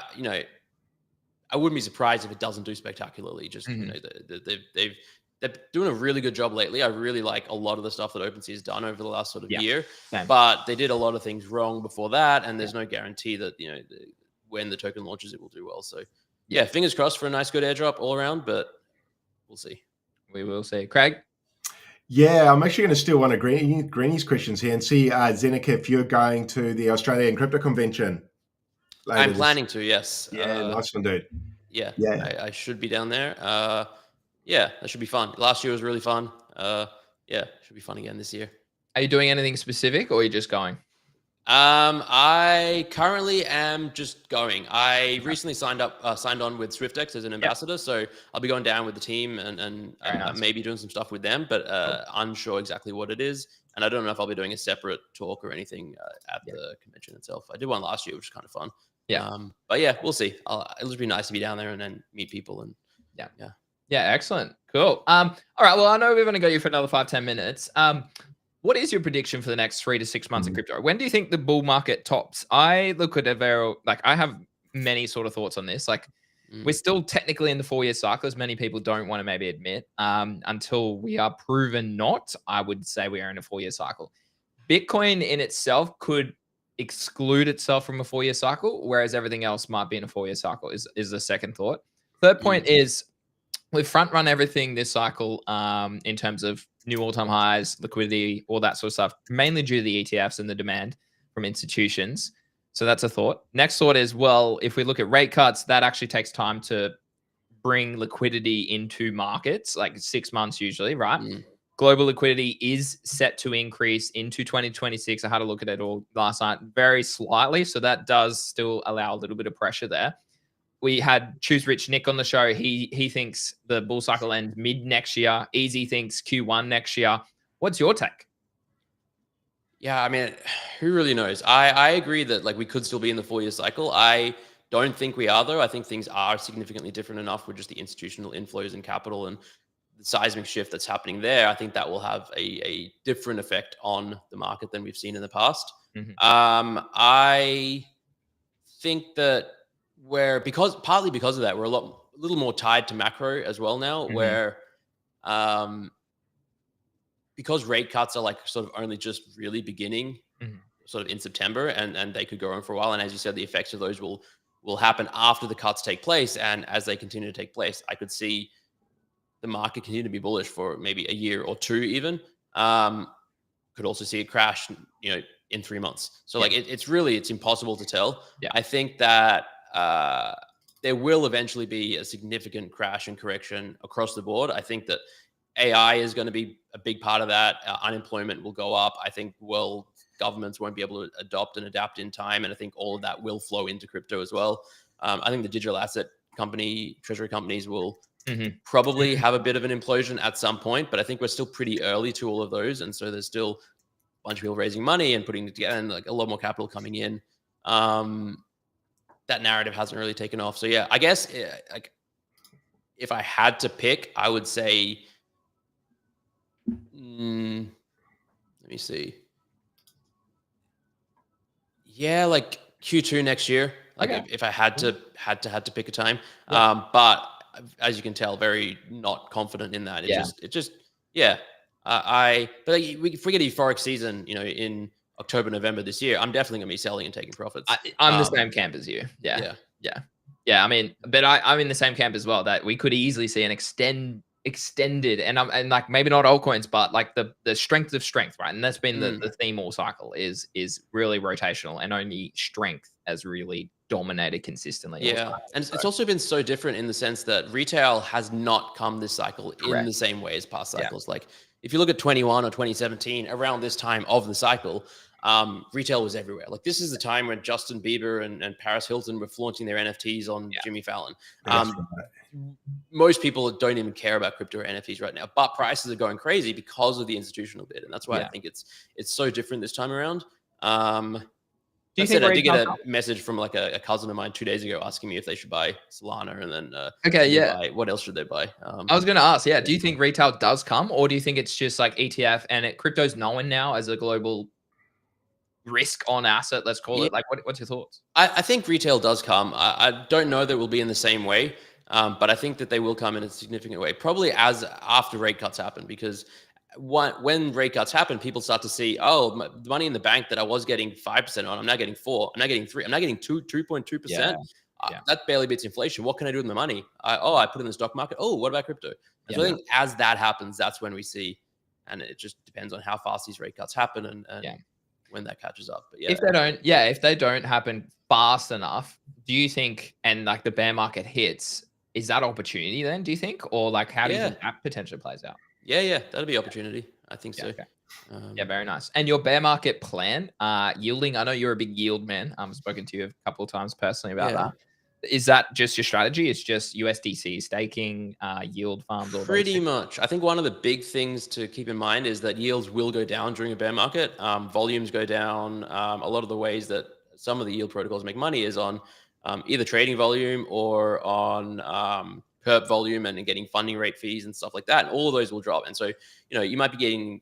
wouldn't be surprised if it doesn't do spectacularly. Just they're doing a really good job lately. I really like a lot of the stuff that OpenSea has done over the last sort of year. But they did a lot of things wrong before that, and there's no guarantee that when the token launches, it will do well. So yeah, fingers crossed for a nice, good airdrop all around. But we'll see. We will see. Craig? Yeah, I'm actually going to steal one of Greeny's questions here and see, Zenek, if you're going to the Australian Crypto Convention. I'm planning to, yes. Yeah, nice one, dude. Yeah. I should be down there. That should be fun. Last year was really fun. Should be fun again this year. Are you doing anything specific, or are you just going? I currently am just going. I recently signed on with SwiftX as an ambassador, so I'll be going down with the team and maybe doing some stuff with them, but unsure exactly what it is. And I don't know if I'll be doing a separate talk or anything at the convention itself. I did one last year, which was kind of fun. But yeah, we'll see. It'll just be nice to be down there and then meet people and excellent. Cool. All right. Well, I know we've only got you for another 5-10 minutes. What is your prediction for the next 3 to 6 months in crypto? When do you think the bull market tops? I look at I have many sort of thoughts on this. Like we're still technically in the 4-year cycle, as many people don't want to maybe admit. Until we are proven not, I would say we are in a 4-year cycle. Bitcoin in itself could exclude itself from a 4-year cycle, whereas everything else might be in a 4-year cycle is the second thought. Third point is we've front run everything this cycle in terms of new all-time highs, liquidity, all that sort of stuff, mainly due to the ETFs and the demand from institutions. So that's a thought. Next thought is, well, if we look at rate cuts, that actually takes time to bring liquidity into markets, like 6 months usually, right? Global liquidity is set to increase into 2026. I had a look at it all last night, very slightly. So that does still allow a little bit of pressure there. We had Choose Rich Nick on the show. He thinks the bull cycle ends mid next year. Easy thinks Q1 next year. What's your take? Yeah, I mean, who really knows? I agree that like we could still be in the 4-year cycle. I don't think we are, though. I think things are significantly different enough with just the institutional inflows and capital and the seismic shift that's happening there. I think that will have a different effect on the market than we've seen in the past. I think that partly because of that, we're a little more tied to macro as well now, where because rate cuts are like sort of only just really beginning sort of in September, and they could go on for a while. And as you said, the effects of those will happen after the cuts take place. And as they continue to take place, I could see the market continue to be bullish for maybe a year or two even. Could also see it crash, in 3 months. So like it's impossible to tell. I think that there will eventually be a significant crash and correction across the board. I think that AI is going to be a big part of that. Unemployment will go up. I think governments won't be able to adopt and adapt in time. And I think all of that will flow into crypto as well. I think the digital asset treasury companies will probably have a bit of an implosion at some point, but I think we're still pretty early to all of those. And so there's still bunch of people raising money and putting it together, and like a lot more capital coming in. That narrative hasn't really taken off. So yeah, I guess like if I had to pick, I would say, let me see. Yeah, like Q2 next year. Like if I had to pick a time. But as you can tell, very not confident in that. But like, if we get a euphoric season, in October, November this year, I'm definitely gonna be selling and taking profits. I'm the same camp as you. Yeah. I mean, but I'm in the same camp as well, that we could easily see an extended, and like maybe not altcoins, but like the strength of strength, right? And that's been the theme all cycle is really rotational, and only strength has really dominated consistently. Yeah, and it's also been so different in the sense that retail has not come this cycle in the same way as past cycles. Like if you look at 21 or 2017, around this time of the cycle, retail was everywhere. Like this is the time when Justin Bieber and Paris Hilton were flaunting their NFTs on Jimmy Fallon. Most people don't even care about crypto or NFTs right now, but prices are going crazy because of the institutional bit, and that's why I think it's so different this time around. I did get a message from like a cousin of mine 2 days ago asking me if they should buy Solana, and then what else should they buy? I was going to ask, do you think retail does come, or do you think it's just like ETF and crypto's known now as a global risk on asset, let's call it? Like, what's your thoughts? I think retail does come. I don't know that it will be in the same way, but I think that they will come in a significant way, probably after rate cuts happen, because when rate cuts happen, people start to see, the money in the bank that I was getting 5% on, I'm now getting 4%, I'm now getting 3%, I'm now getting 2.2%. That barely beats inflation. What can I do with my money? I put it in the stock market. Oh, what about crypto? So I think as that happens, that's when we see, and it just depends on how fast these rate cuts happen and when that catches up. But if they don't happen fast enough, do you think, and like the bear market hits, is that opportunity then, do you think? Or like how do you think that potentially plays out? Yeah, that'll be opportunity. I think so. Okay. Very nice. And your bear market plan, yielding, I know you're a big yield man. I've spoken to you a couple of times personally about that. Is that just your strategy? It's just USDC staking, yield farms? Pretty much. I think one of the big things to keep in mind is that yields will go down during a bear market. Volumes go down. A lot of the ways that some of the yield protocols make money is on either trading volume or on perp volume and getting funding rate fees and stuff like that. And all of those will drop. And so, you might be getting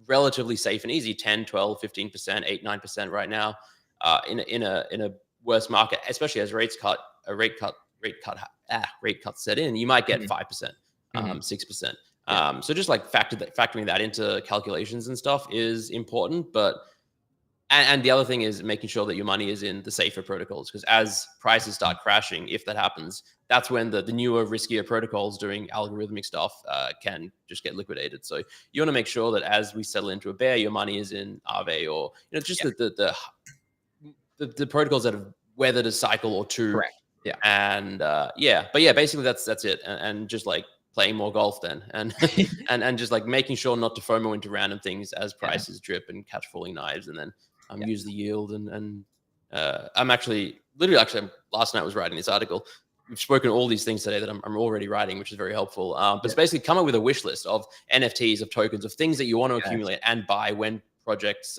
relatively safe and easy 10, 12, 15%, 8, 9% right now in a worse market, especially as rate cuts set in, you might get 5%, 6%. So just like factoring that into calculations and stuff is important. But and the other thing is making sure that your money is in the safer protocols, because as prices start crashing, if that happens, that's when the newer, riskier protocols doing algorithmic stuff can just get liquidated. So you want to make sure that as we settle into a bear, your money is in Aave or just the protocols that have weathered a cycle or two. Correct. Yeah. And basically that's it. And just like playing more golf then, and and just like making sure not to FOMO into random things as prices drip and catch falling knives, and then use the yield. And I'm actually last night I was writing this article. We've spoken all these things today that I'm already writing, which is very helpful. But it's basically come up with a wish list of NFTs, of tokens, of things that you want to accumulate and buy when projects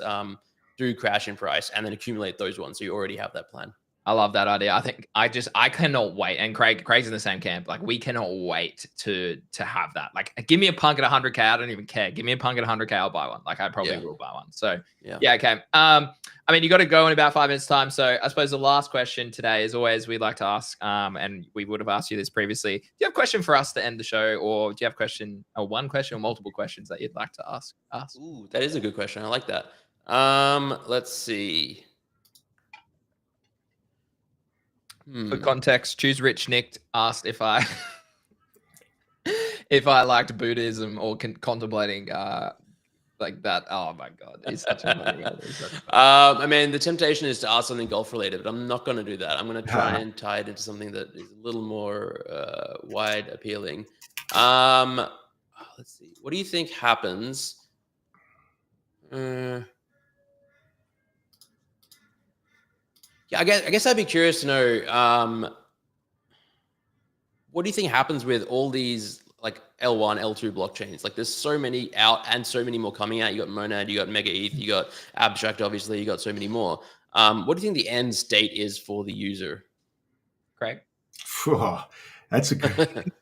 do crash in price, and then accumulate those ones. So you already have that plan. I love that idea. I think I cannot wait. And Craig's in the same camp. Like, we cannot wait to have that. Like, give me a punk at 100K. I don't even care. Give me a punk at 100K. I'll buy one. Like, I probably will buy one. So okay. I mean, you got to go in about 5 minutes time. So I suppose the last question today is always we'd like to ask, and we would have asked you this previously. Do you have a question for us to end the show, or do you have one question or multiple questions that you'd like to ask us? Ooh, that is a good question. I like that. Let's see. For context, Choose Rich Nick asked if I liked Buddhism or contemplating like that. Oh my God, it's such a funny guy. I mean, the temptation is to ask something golf related, but I'm not going to do that. I'm going to try and tie it into something that is a little more wide appealing. Let's see. What do you think happens? Yeah, I guess I'd be curious to know, what do you think happens with all these like L1, L2 blockchains. Like there's so many out and so many more coming out. You got Monad, you got Mega ETH, you got Abstract, obviously, you got so many more. What do you think the end state is for the user? Craig? That's a good.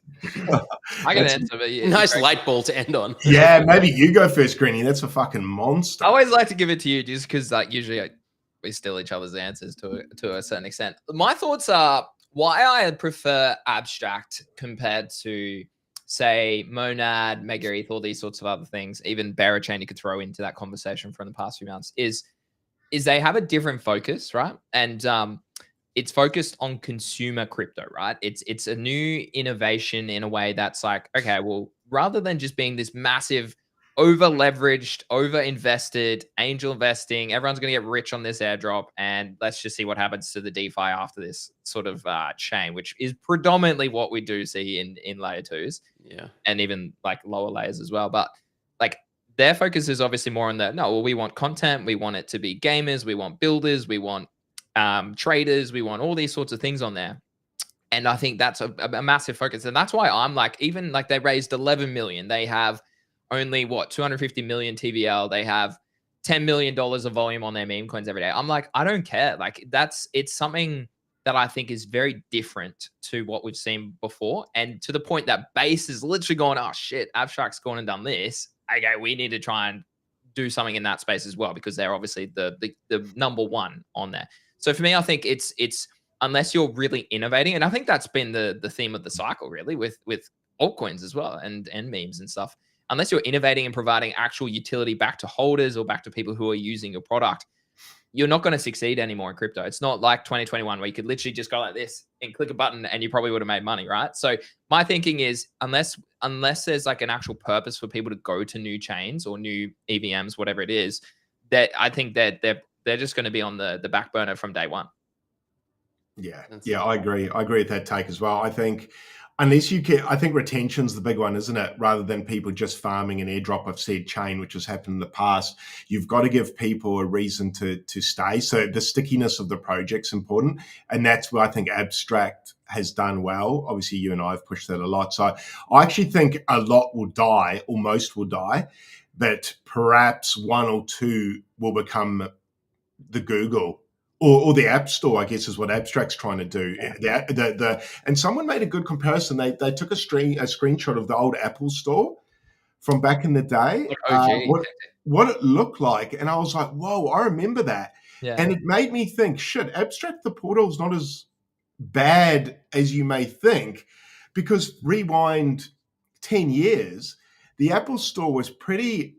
I can answer, but yeah, nice light ball to end on. Yeah, maybe you go first, Greeny. That's a fucking monster. I always like to give it to you just because, like, usually we steal each other's answers to a certain extent. My thoughts are why I prefer Abstract compared to, say, Monad, Mega ETH, all these sorts of other things, even Berachain you could throw into that conversation from the past few months, is they have a different focus, right? And it's focused on consumer crypto, right? It's a new innovation in a way that's like, okay, well, rather than just being this massive, over leveraged, over invested, angel investing, everyone's going to get rich on this airdrop, and let's just see what happens to the DeFi after this sort of chain, which is predominantly what we do see in layer twos, and even like lower layers as well. But like their focus is obviously more on the no, well, we want content, we want it to be gamers, we want builders, we want traders, we want all these sorts of things on there. And I think that's a massive focus. And that's why I'm like, even like they raised 11 million. They have only what, 250 million TVL. They have $10 million of volume on their meme coins every day. I'm like, I don't care. Like it's something that I think is very different to what we've seen before. And to the point that Base is literally going, oh shit, Abstract's gone and done this. Okay, we need to try and do something in that space as well, because they're obviously the number one on there. So for me, I think it's unless you're really innovating, and I think that's been the theme of the cycle really with altcoins as well and memes and stuff. Unless you're innovating and providing actual utility back to holders or back to people who are using your product, you're not going to succeed anymore in crypto. It's not like 2021 where you could literally just go like this and click a button and you probably would have made money, right? So my thinking is unless there's like an actual purpose for people to go to new chains or new EVMs, whatever it is, that I think that they're just going to be on the back burner from day one. Yeah, I agree. I agree with that take as well. I think unless you can, I think retention's the big one, isn't it? Rather than people just farming an airdrop of said chain, which has happened in the past, you've got to give people a reason to stay. So the stickiness of the project's important. And that's where I think Abstract has done well. Obviously, you and I have pushed that a lot. So I actually think a lot will die, or most will die, but perhaps one or two will become the Google or the App Store, I guess, is what Abstract's trying to do. And someone made a good comparison. They took a screenshot of the old Apple Store from back in the day, what it looked like, and I was like, whoa, I remember that. Yeah. And it made me think, shit, Abstract the portal's not as bad as you may think, because rewind 10 years, the Apple Store was pretty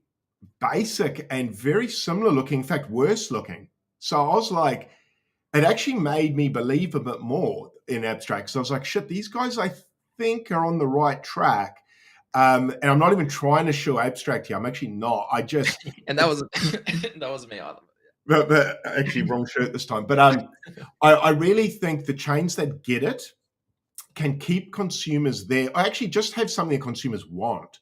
basic and very similar looking, in fact, worse looking. So I was like, it actually made me believe a bit more in Abstract. So I was like, shit, these guys, I think, are on the right track. And I'm not even trying to show Abstract here. I'm actually not. I just... and that wasn't me either. But actually, wrong shirt this time. But I really think the chains that get it can keep consumers there. I actually just have something that consumers want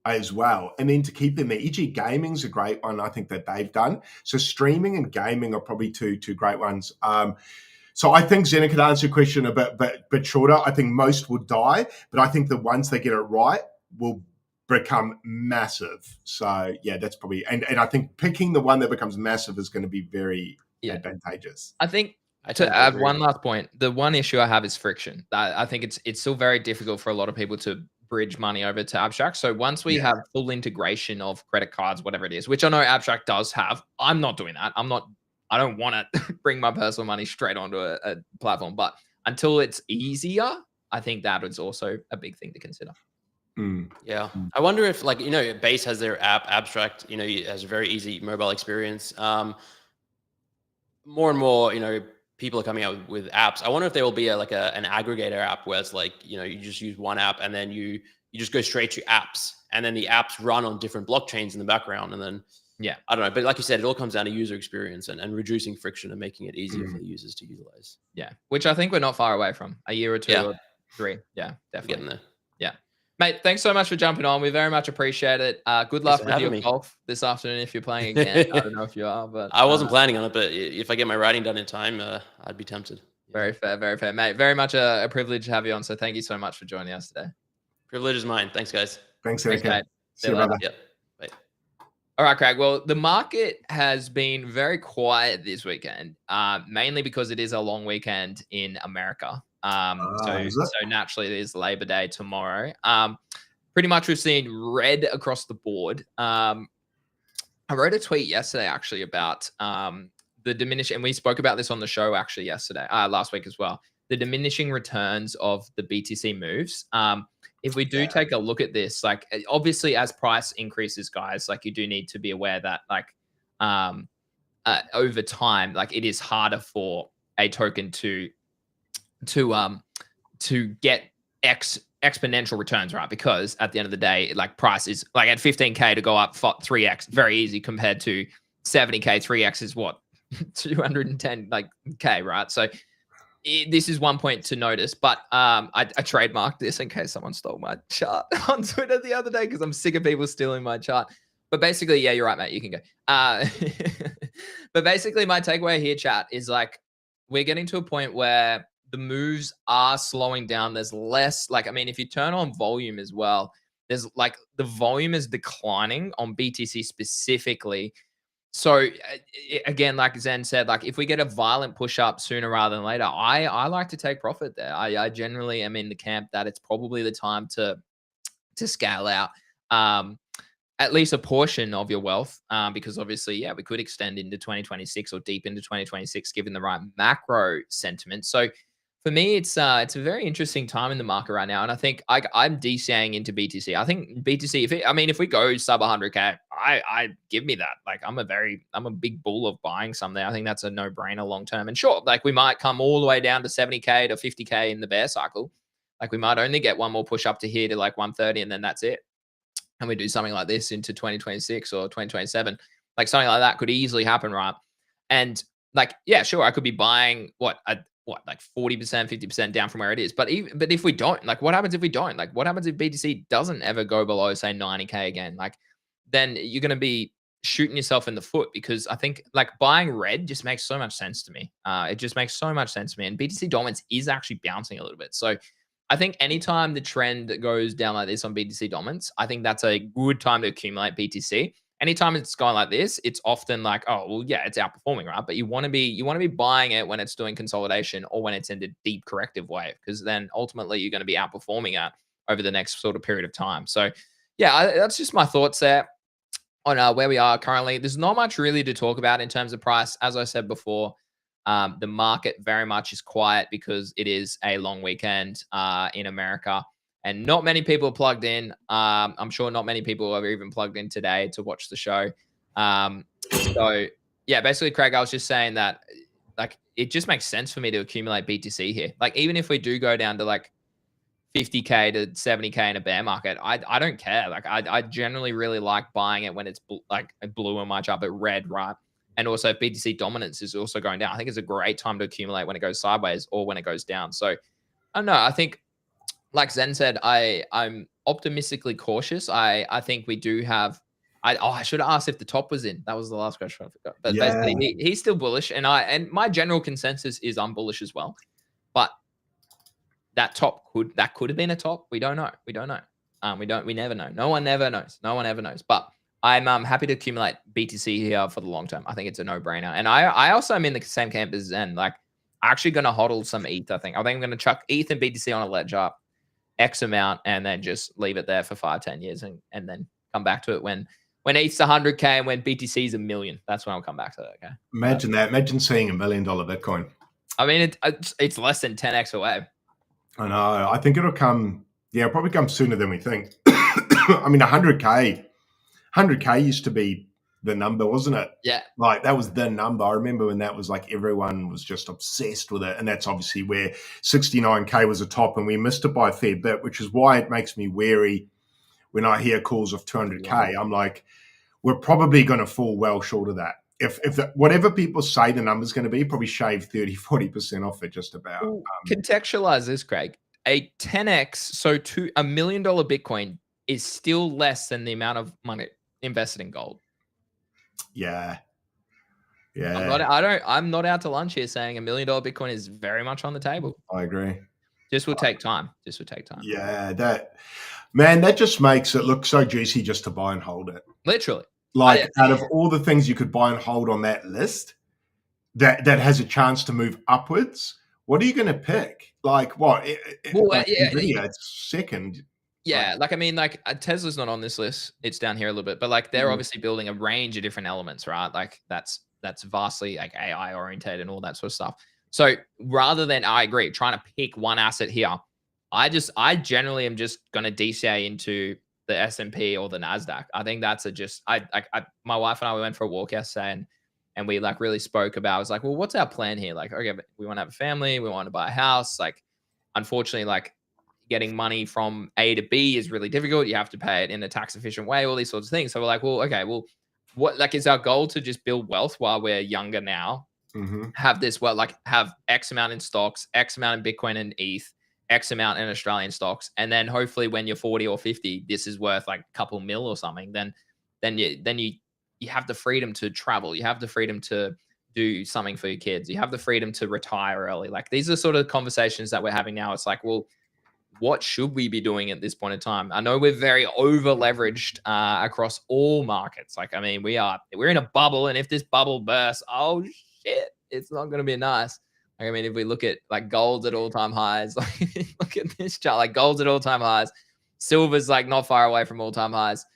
as well, and then to keep them there. E.g. gaming's a great one, I think, that they've done. So streaming and gaming are probably two great ones. So I think Zena could answer your question a bit shorter. I think most will die, but I think the ones that get it right will become massive. So yeah, that's probably, and I think picking the one that becomes massive is going to be very advantageous. I think to add one last point, the one issue I have is friction. I think it's still very difficult for a lot of people to bridge money over to Abstract. So once we have full integration of credit cards, whatever it is, which I know Abstract does have, I'm not doing that. I don't want to bring my personal money straight onto a platform, but until it's easier, I think that is also a big thing to consider. Yeah. I wonder if, like, Base has their app, Abstract, it has a very easy mobile experience. More and more, people are coming out with apps. I wonder if there will be an aggregator app where it's like, you just use one app and then you just go straight to apps, and then the apps run on different blockchains in the background. And then, I don't know. But like you said, it all comes down to user experience and reducing friction and making it easier for the users to utilize. Yeah. Which I think we're not far away from, a year or two or three. Yeah, definitely. Getting there. Yeah. Mate, thanks so much for jumping on. We very much appreciate it. Good luck with your golf this afternoon if you're playing again. I don't know if you are, but I wasn't planning on it. But if I get my writing done in time, I'd be tempted. Very fair, mate. Very much a privilege to have you on. So thank you so much for joining us today. Privilege is mine. Thanks, guys. Thanks, Thanks, Erica. mate. See you, brother. Yep. Bye. All right, Craig. Well, the market has been very quiet this weekend, mainly because it is a long weekend in America. Is it? So naturally, it is Labor Day tomorrow. Pretty much we've seen red across the board. I wrote a tweet yesterday actually about the diminishing, and we spoke about this on the show actually yesterday, last week as well. The diminishing returns of the BTC moves. If we do take a look at this, like obviously as price increases, guys, like you do need to be aware that like over time, like it is harder for a token to get exponential returns, right? Because at the end of the day, like price is like at 15K to go up 3x, very easy compared to 70K. 3x is what 210 like K, right? So this is one point to notice, but I trademarked this in case someone stole my chart on Twitter the other day because I'm sick of people stealing my chart. But basically, yeah, you're right, mate. You can go. But basically, my takeaway here, chat, is like we're getting to a point where the moves are slowing down. There's less, like, I mean, if you turn on volume as well, there's like the volume is declining on BTC specifically. So again, like Zen said, like if we get a violent push up sooner rather than later, I like to take profit there. I generally am in the camp that it's probably the time to scale out at least a portion of your wealth, because obviously, yeah, we could extend into 2026 or deep into 2026 given the right macro sentiment. So for me, it's a very interesting time in the market right now, and I think I'm DCAing into BTC. I think BTC, if we go sub 100K, I give me that. Like I'm a big bull of buying something. I think that's a no brainer long term. And sure, like we might come all the way down to 70K to 50K in the bear cycle. Like we might only get one more push up to here to like 130, and then that's it. And we do something like this into 2026 or 2027. Like something like that could easily happen, right? And like, yeah, sure, I could be buying like 40%, 50% down from where it is. But if we don't, like what happens if we don't? Like what happens if BTC doesn't ever go below, say, 90K again? Like then you're going to be shooting yourself in the foot, because I think like buying red just makes so much sense to me. It just makes so much sense to me. And BTC dominance is actually bouncing a little bit. So I think anytime the trend goes down like this on BTC dominance, I think that's a good time to accumulate BTC. Anytime it's going like this, it's often like, oh, well, yeah, it's outperforming, right? But you want to be buying it when it's doing consolidation or when it's in a deep corrective wave, because then ultimately you're going to be outperforming it over the next sort of period of time. So, yeah, that's just my thoughts there on where we are currently. There's not much really to talk about in terms of price. As I said before, the market very much is quiet because it is a long weekend in America. And not many people are plugged in. I'm sure not many people are even plugged in today to watch the show. So yeah, basically, Craig, I was just saying that like it just makes sense for me to accumulate BTC here. Like even if we do go down to like 50K to 70K in a bear market, I don't care. Like I generally really like buying it when it's like blue and much up at red, right? And also if BTC dominance is also going down, I think it's a great time to accumulate when it goes sideways or when it goes down. So I don't know. I think, like Zen said, I'm optimistically cautious. I think we do have. I should have asked if the top was in. That was the last question I forgot. But basically, he's still bullish, and my general consensus is I'm bullish as well. But that top could have been a top. We don't know. We never know. No one ever knows. But I'm happy to accumulate BTC here for the long term. I think it's a no-brainer. And I also am in the same camp as Zen. Like, I'm actually going to hodl some ETH, I think. I'm going to chuck ETH and BTC on a ledger, X amount, and then just leave it there for 5-10 years and then come back to it when ETH's 100K and when BTC's $1 million. That's when I'll come back to it, okay? Imagine that. Imagine seeing $1 million Bitcoin. I mean, it's less than 10x away. I know. I think it'll come. Yeah, it'll probably come sooner than we think. I mean, 100K used to be the number, wasn't it? Yeah. Like that was the number. I remember when that was like everyone was just obsessed with it. And that's obviously where 69K was a top, and we missed it by a fair bit, which is why it makes me wary when I hear calls of 200K. I'm like, we're probably going to fall well short of that. If whatever people say the number's going to be, probably shave 30-40% off it just about. Contextualize this, Craig. A 10x, so to $1 million Bitcoin is still less than the amount of money invested in gold. Yeah. I'm not out to lunch here saying $1 million Bitcoin is very much on the table. I agree. This will take time. This will take time. Yeah, that just makes it look so juicy just to buy and hold it. Literally. Like out of all the things you could buy and hold on that list that has a chance to move upwards, what are you going to pick? Like what? Nvidia, it's second. Yeah, like I mean, like Tesla's not on this list. It's down here a little bit, but like they're obviously building a range of different elements, right? Like that's vastly like AI oriented and all that sort of stuff. So rather than, I agree, trying to pick one asset here, I generally am just going to DCA into the S&P or the Nasdaq. I think that's my wife and I, we went for a walk yesterday and we like really spoke about, I was like, well, what's our plan here? Like, okay, we want to have a family, we want to buy a house. Like, unfortunately, like getting money from A to B is really difficult. You have to pay it in a tax efficient way, all these sorts of things. So we're like, well, okay, well, what like is our goal to just build wealth while we're younger now? Have this, well, like have X amount in stocks, X amount in Bitcoin and ETH, X amount in Australian stocks. And then hopefully when you're 40 or 50, this is worth like a couple mil or something. Then you have the freedom to travel. You have the freedom to do something for your kids. You have the freedom to retire early. Like these are sort of conversations that we're having now. It's like, well, what should we be doing at this point in time? I know we're very over leveraged across all markets. Like, I mean, we're in a bubble, and if this bubble bursts, oh shit, it's not going to be nice. Like, I mean, if we look at like gold's at all-time highs, like look at this chart, like gold's at all-time highs, silver's like not far away from all-time highs.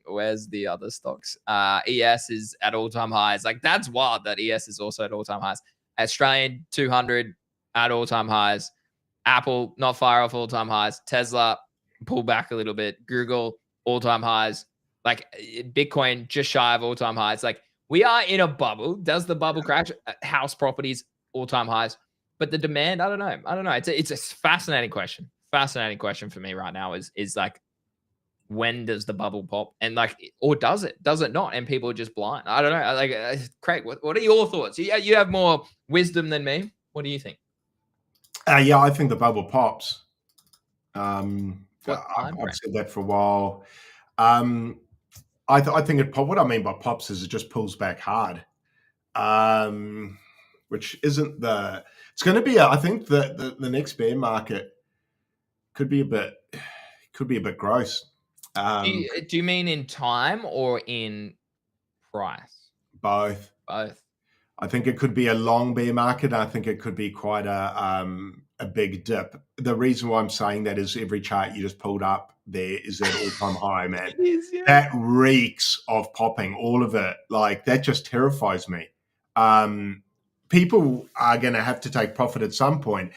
Where's the other stocks? ES is at all-time highs. Like that's wild that ES is also at all-time highs. Australian 200 at all-time highs. Apple, not far off all-time highs. Tesla, pull back a little bit. Google, all-time highs. Like Bitcoin, just shy of all-time highs. Like we are in a bubble. Does the bubble crash? House properties, all-time highs. But the demand, I don't know. It's a fascinating question. Fascinating question for me right now is like, when does the bubble pop? And like, or does it? Does it not? And people are just blind. I don't know. Like, Craig, what are your thoughts? You have more wisdom than me. What do you think? Yeah, I think the bubble pops. I've said that for a while. I think it pop. What I mean by pops is it just pulls back hard, which isn't the. It's going to be. I think the next bear market could be a bit gross. Do you mean in time or in price? Both. I think it could be a long bear market. I think it could be quite a big dip. The reason why I'm saying that is every chart you just pulled up there is at all-time high, man. It is, yeah. That reeks of popping, all of it. Like that just terrifies me. People are going to have to take profit at some point,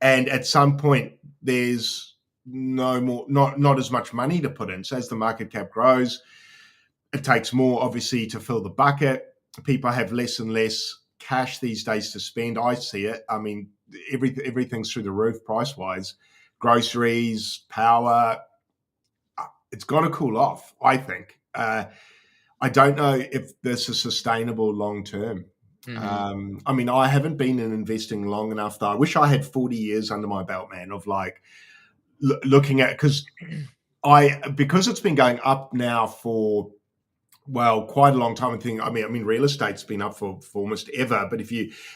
and at some point there's not as much money to put in. So as the market cap grows, it takes more obviously to fill the bucket. People have less and less cash these days to spend. I see it. I mean, everything's through the roof price-wise. Groceries, power. It's got to cool off, I think. I don't know if this is sustainable long-term. I mean, I haven't been in investing long enough, though. I wish I had 40 years under my belt, man, of like looking at, because it's been going up now for, well, quite a long time. I mean, real estate's been up for almost ever. But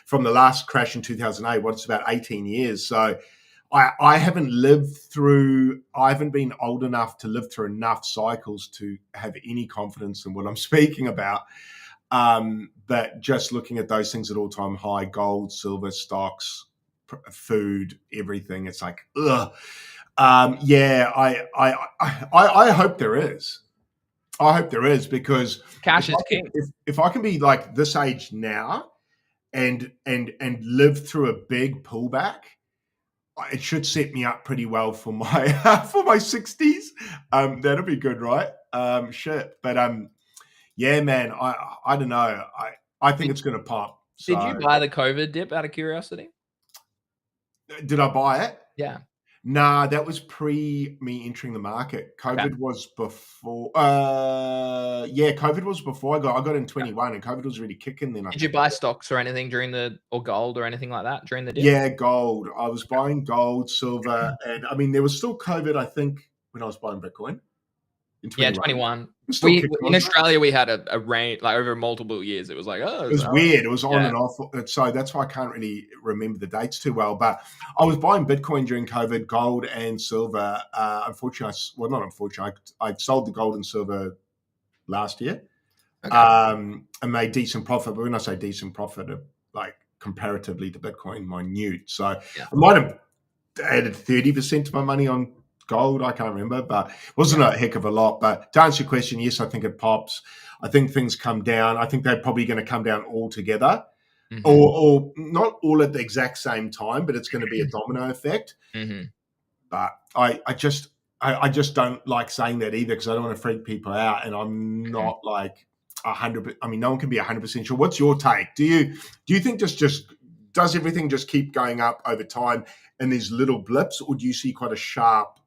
from the last crash in 2008, it's about 18 years. So I haven't been old enough to live through enough cycles to have any confidence in what I'm speaking about. But just looking at those things at all-time high, gold, silver, stocks, food, everything, it's like, ugh. Yeah, I hope there is. I hope there is, because cash is king. If I can be like this age now and live through a big pullback, it should set me up pretty well for my for my 60s. That'll be good, right? Shit. But yeah, man, I don't know. I think it's going to pop. Did you buy the COVID dip out of curiosity? Did I buy it? Yeah. Nah, that was pre me entering the market. COVID was before. COVID was before I got in 21, and COVID was really kicking then. Did you buy stocks or anything or gold or anything like that during the dip? Yeah, gold. I was buying gold, silver, and I mean there was still COVID, I think, when I was buying Bitcoin. Yeah, 21. Still We kicking in on. Australia we had a range like over multiple years. It was like, oh, It was weird. It was on Yeah. and off. So that's why I can't really remember the dates too well. But I was buying Bitcoin during COVID, gold and silver. Unfortunately, not unfortunately, I sold the gold and silver last year. Okay. And made decent profit. But when I say decent profit, like comparatively to Bitcoin, minute. So I might have added 30% of my money on gold. I can't remember, but it wasn't a heck of a lot. But to answer your question, yes, I think it pops. I think things come down. I think they're probably going to come down all together, or not all at the exact same time, but it's going to be a domino effect. But I just don't like saying that either because I don't want to freak people out, and I'm not like 100. I mean, no one can be 100% sure. What's your take? Do you think just does everything just keep going up over time and there's little blips, or do you see quite a sharp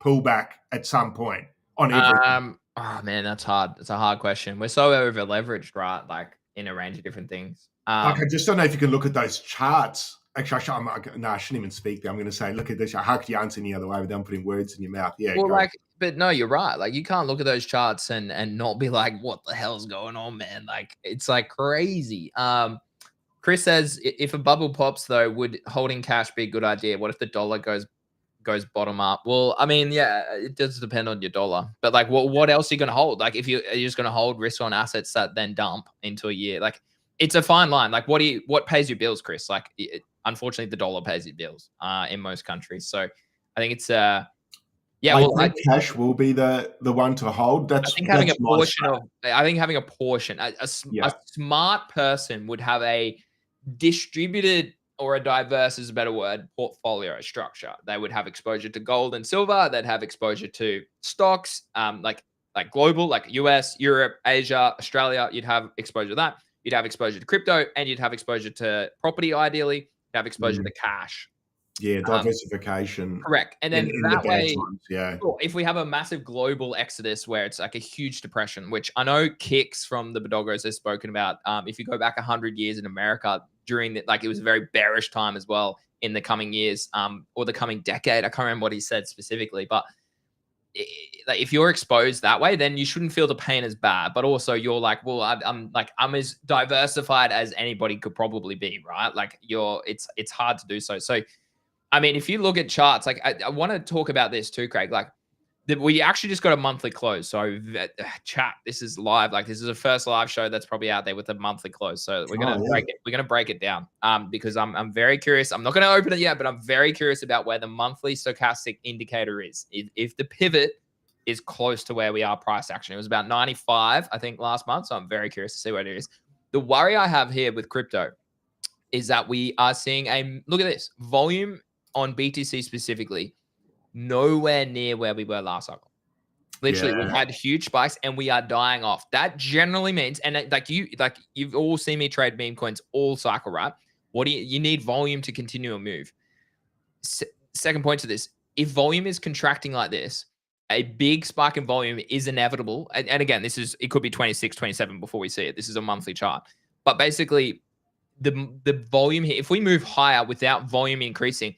pullback at some point on everything? Oh man, that's hard. It's a hard question. We're so over leveraged, right? Like in a range of different things. Like, I just don't know if you can look at those charts. Actually, I shouldn't even speak there. I'm going to say, look at this. How could you answer any other way without putting words in your mouth? Yeah. Well, but no, you're right. Like you can't look at those charts and not be like, what the hell's going on, man? Like it's like crazy. Chris says if a bubble pops though, would holding cash be a good idea? What if the dollar goes bottom up? Well, I mean, yeah, it does depend on your dollar. But like what else are you gonna hold? Like if you're just gonna hold risk on assets that then dump into a year, like it's a fine line. Like what pays your bills, Chris? Like unfortunately the dollar pays your bills in most countries. So I think it's yeah, well, I think cash will be the one to hold. I think having a portion, a smart person would have a distributed or a diverse is a better word, portfolio structure. They would have exposure to gold and silver. They'd have exposure to stocks, like global, like US, Europe, Asia, Australia. You'd have exposure to that. You'd have exposure to crypto, and you'd have exposure to property. Ideally, you'd have exposure to cash. Yeah, diversification. Correct. And then that way, times, if we have a massive global exodus where it's like a huge depression, which I know Kicks from the Bodoggos has spoken about. If you go back 100 years in America during it was a very bearish time as well in the coming years, or the coming decade. I can't remember what he said specifically, but like if you're exposed that way, then you shouldn't feel the pain as bad. But also you're like, well, I'm as diversified as anybody could probably be, right? Like it's hard to do so. So I mean, if you look at charts, like I want to talk about this too, Craig. Like we actually just got a monthly close. So chat, this is live. Like this is the first live show that's probably out there with a monthly close. So we're gonna break it. We're gonna break it down. Because I'm very curious. I'm not gonna open it yet, but I'm very curious about where the monthly stochastic indicator is. If the pivot is close to where we are price action, it was about 95, I think, last month. So I'm very curious to see what it is. The worry I have here with crypto is that we are seeing look at this volume on BTC specifically, nowhere near where we were last cycle. Literally, we've had huge spikes and we are dying off. That generally means, and you've all seen me trade meme coins all cycle, right? What do you need volume to continue a move. Second point to this, if volume is contracting like this, a big spike in volume is inevitable. And again, it could be 26, 27 before we see it. This is a monthly chart. But basically, the volume here, if we move higher without volume increasing,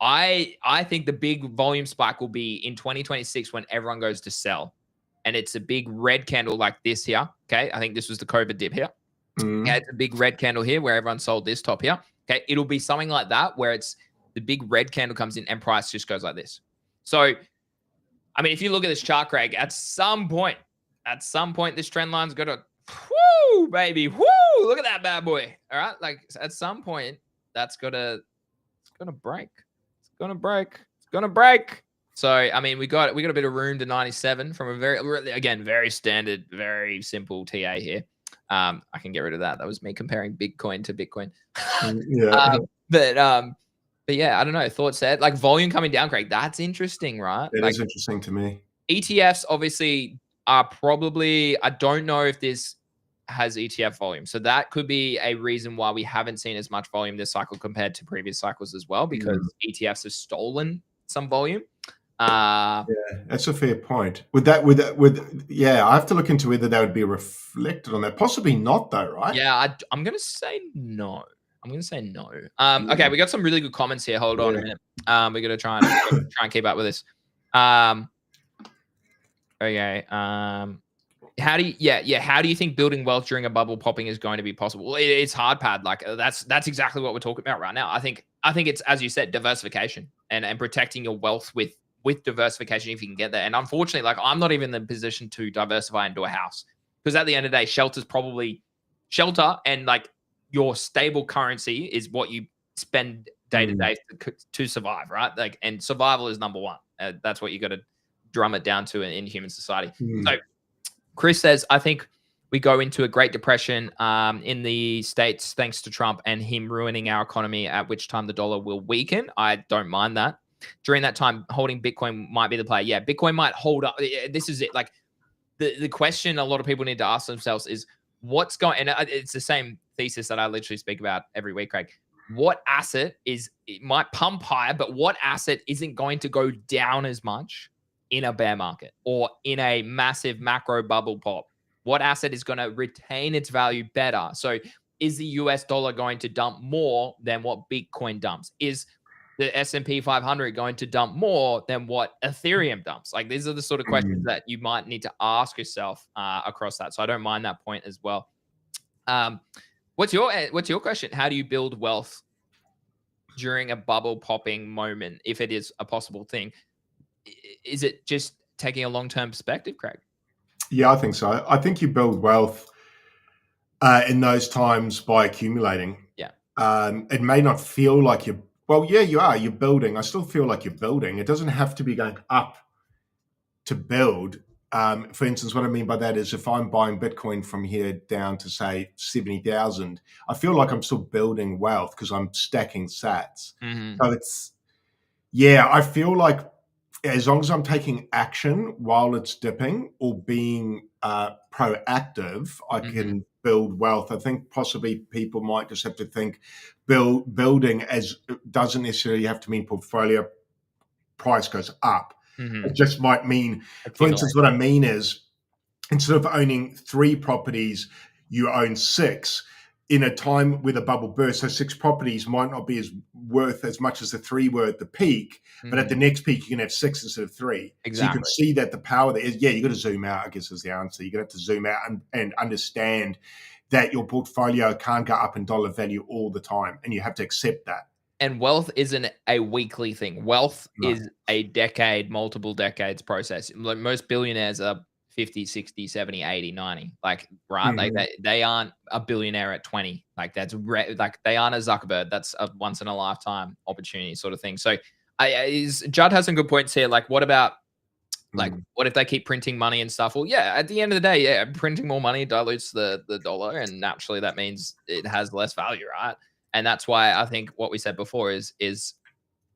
I think the big volume spike will be in 2026 when everyone goes to sell. And it's a big red candle like this here. Okay. I think this was the COVID dip here. Okay, it's a big red candle here where everyone sold this top here. Okay. It'll be something like that where it's the big red candle comes in and price just goes like this. So, I mean, if you look at this chart, Craig, at some point, this trend line's got to, whoo, baby, whoo, look at that bad boy. All right. Like at some point, it's going to break. It's gonna break. So I mean, we got a bit of room to 97 from a very standard, very simple TA here. I can get rid of that. That was me comparing Bitcoin to Bitcoin. But yeah, I don't know. Thoughts said like volume coming down, Craig. That's interesting, right? It is interesting to me. ETFs obviously are probably. I don't know if this has ETF volume. So that could be a reason why we haven't seen as much volume this cycle compared to previous cycles as well, because ETFs have stolen some volume. Yeah, that's a fair point. I have to look into whether that would be reflected on that. Possibly not though, right? Yeah, I'm going to say no. Okay, we got some really good comments here. Hold on a minute. We're going to try and keep up with this. Okay. How do you how do you think building wealth during a bubble popping is going to be possible? Well, it's hard, Pad. Like that's exactly what we're talking about right now. I think it's, as you said, diversification and protecting your wealth with diversification if you can get there. And unfortunately, like I'm not even in the position to diversify into a house because at the end of the day, shelter's probably shelter and like your stable currency is what you spend day to day to survive, right? Like, and survival is number one. That's what you got to drum it down to in human society. So Chris says, I think we go into a Great Depression in the States thanks to Trump and him ruining our economy, at which time the dollar will weaken. I don't mind that. During that time, holding Bitcoin might be the play. Yeah, Bitcoin might hold up. This is it. Like the question a lot of people need to ask themselves is what's going, and it's the same thesis that I literally speak about every week, Craig. What asset it might pump higher, but what asset isn't going to go down as much in a bear market or in a massive macro bubble pop? What asset is going to retain its value better? So is the US dollar going to dump more than what Bitcoin dumps? Is the S&P 500 going to dump more than what Ethereum dumps? Like these are the sort of questions that you might need to ask yourself across that. So I don't mind that point as well. What's your question? How do you build wealth during a bubble popping moment, if it is a possible thing? Is it just taking a long-term perspective, Craig? Yeah, I think so. I think you build wealth in those times by accumulating. Yeah. It may not feel like you're, well, yeah, you are. You're building. I still feel like you're building. It doesn't have to be going up to build. For instance, what I mean by that is if I'm buying Bitcoin from here down to say 70,000, I feel like I'm still building wealth because I'm stacking sats. So it's, yeah, I feel like as long as I'm taking action while it's dipping or being proactive, I can build wealth. I think possibly people might just have to think building as doesn't necessarily have to mean portfolio price goes up. It just might mean, for instance, what I mean is instead of owning 3 properties, you own 6. In a time with a bubble burst, so 6 properties might not be as worth as much as the 3 were at the peak, but at the next peak, you can have 6 instead of 3. Exactly. So you can see that the power there is, yeah, you got to zoom out, I guess is the answer. You're going to have to zoom out and understand that your portfolio can't go up in dollar value all the time, and you have to accept that. And wealth isn't a weekly thing. Wealth is a decade, multiple decades process. Like most billionaires are 50, 60, 70, 80, 90. Like, right? Like they aren't a billionaire at 20. Like that's like they aren't a Zuckerberg. That's a once in a lifetime opportunity sort of thing. So Judd has some good points here. Like what about like what if they keep printing money and stuff? Well, yeah, at the end of the day, yeah, printing more money dilutes the dollar, and naturally that means it has less value, right? And that's why I think what we said before is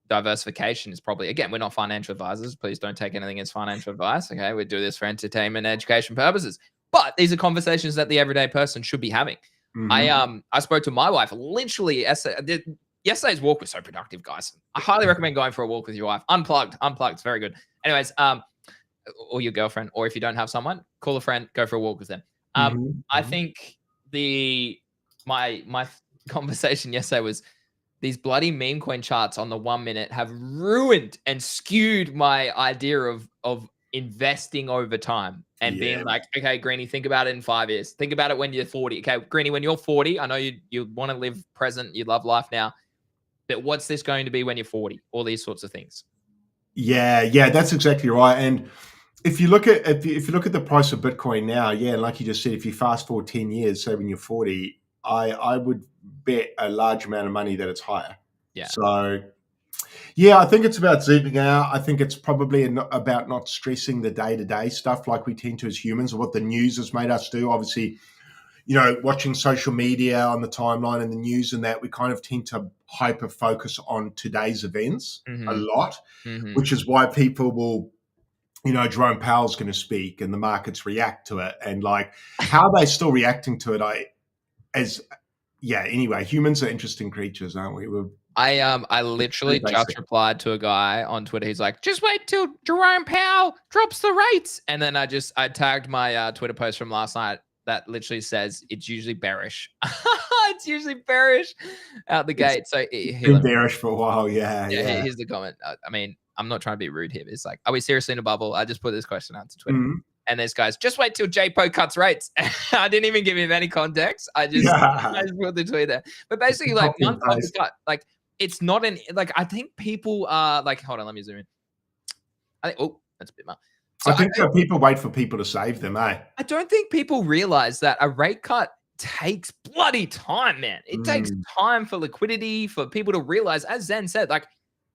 diversification is probably, again, we're not financial advisors. Please don't take anything as financial advice. Okay. We do this for entertainment and education purposes. But these are conversations that the everyday person should be having. I spoke to my wife literally yesterday. Yesterday's walk was so productive, guys. I highly recommend going for a walk with your wife. Unplugged. It's very good. Anyways, or your girlfriend, or if you don't have someone, call a friend, go for a walk with them. I think my conversation yesterday was these bloody meme coin charts on the 1 minute have ruined and skewed my idea of investing over time and being like, okay, Greenie, think about it in 5 years. Think about it when you're 40. Okay, Greenie, when you're 40, I know you want to live present, you love life now, but what's this going to be when you're 40? All these sorts of things. Yeah, that's exactly right. And if you look at if you look at the price of Bitcoin now, yeah, like you just said, if you fast forward 10 years, say when you're 40, I would bet a large amount of money that it's higher. Yeah. So, yeah, I think it's about zooming out. I think it's probably about not stressing the day-to-day stuff like we tend to as humans, or what the news has made us do. Obviously, watching social media on the timeline and the news and that, we kind of tend to hyper focus on today's events a lot, which is why people will, Jerome Powell's going to speak and the markets react to it. And like, how are they still reacting to it? Anyway, humans are interesting creatures, aren't we? I literally just replied to a guy on Twitter. He's like, just wait till Jerome Powell drops the rates. And then I tagged my Twitter post from last night that literally says it's usually bearish. It's usually bearish out the gate. So it's been bearish for a while. Yeah. Here's the comment. I mean, I'm not trying to be rude here. But it's like, are we seriously in a bubble? I just put this question out to Twitter. Mhm. And there's guys, just wait till JPO cuts rates. I didn't even give him any context. I just put the tweet there. But basically, like month after cut, like it's not an like. I think people are like, hold on, let me zoom in. Oh, that's a bit much. So I think people wait for people to save them, eh? I don't think people realize that a rate cut takes bloody time, man. It takes time for liquidity, for people to realize, as Zen said, like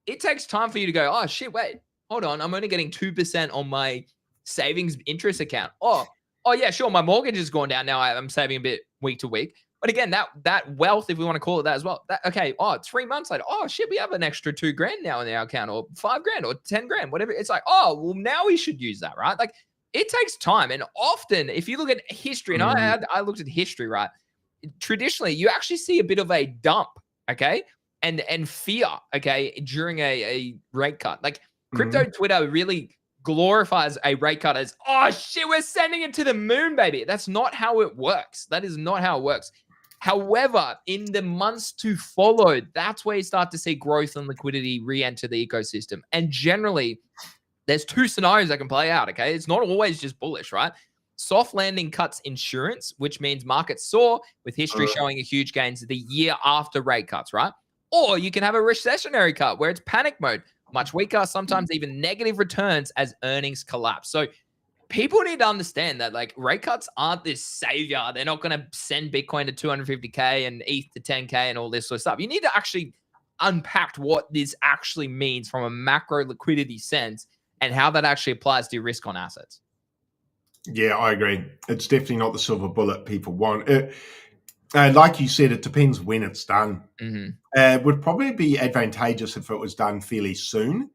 it takes time for you to go, oh shit, wait, hold on, I'm only getting 2% on my savings interest account. Oh yeah, sure, my mortgage has gone down now. I'm saving a bit week to week. But again, that wealth, if we want to call it that as well, okay, it's 3 months later. Oh shit, we have an extra $2,000 now in our account, or $5,000 or $10,000, whatever. It's like, oh, well, now we should use that, right? Like it takes time. And often, if you look at history, and I looked at history, right? Traditionally, you actually see a bit of a dump, okay? And fear, okay, during a rate cut. Like crypto Twitter really glorifies a rate cut as, oh shit, we're sending it to the moon, baby. That's not how it works. That is not how it works. However, in the months to follow, that's where you start to see growth and liquidity re-enter the ecosystem. And generally, there's two scenarios that can play out, okay? It's not always just bullish, right? Soft landing cuts insurance, which means markets soar, with history showing a huge gains the year after rate cuts, right? Or you can have a recessionary cut where it's panic mode, much weaker, sometimes even negative returns as earnings collapse. So people need to understand that like rate cuts aren't this savior. They're not going to send Bitcoin to 250K and ETH to 10K and all this sort of stuff. You need to actually unpack what this actually means from a macro liquidity sense and how that actually applies to your risk on assets. Yeah, I agree. It's definitely not the silver bullet people want. Like you said, it depends when it's done. It would probably be advantageous if it was done fairly soon,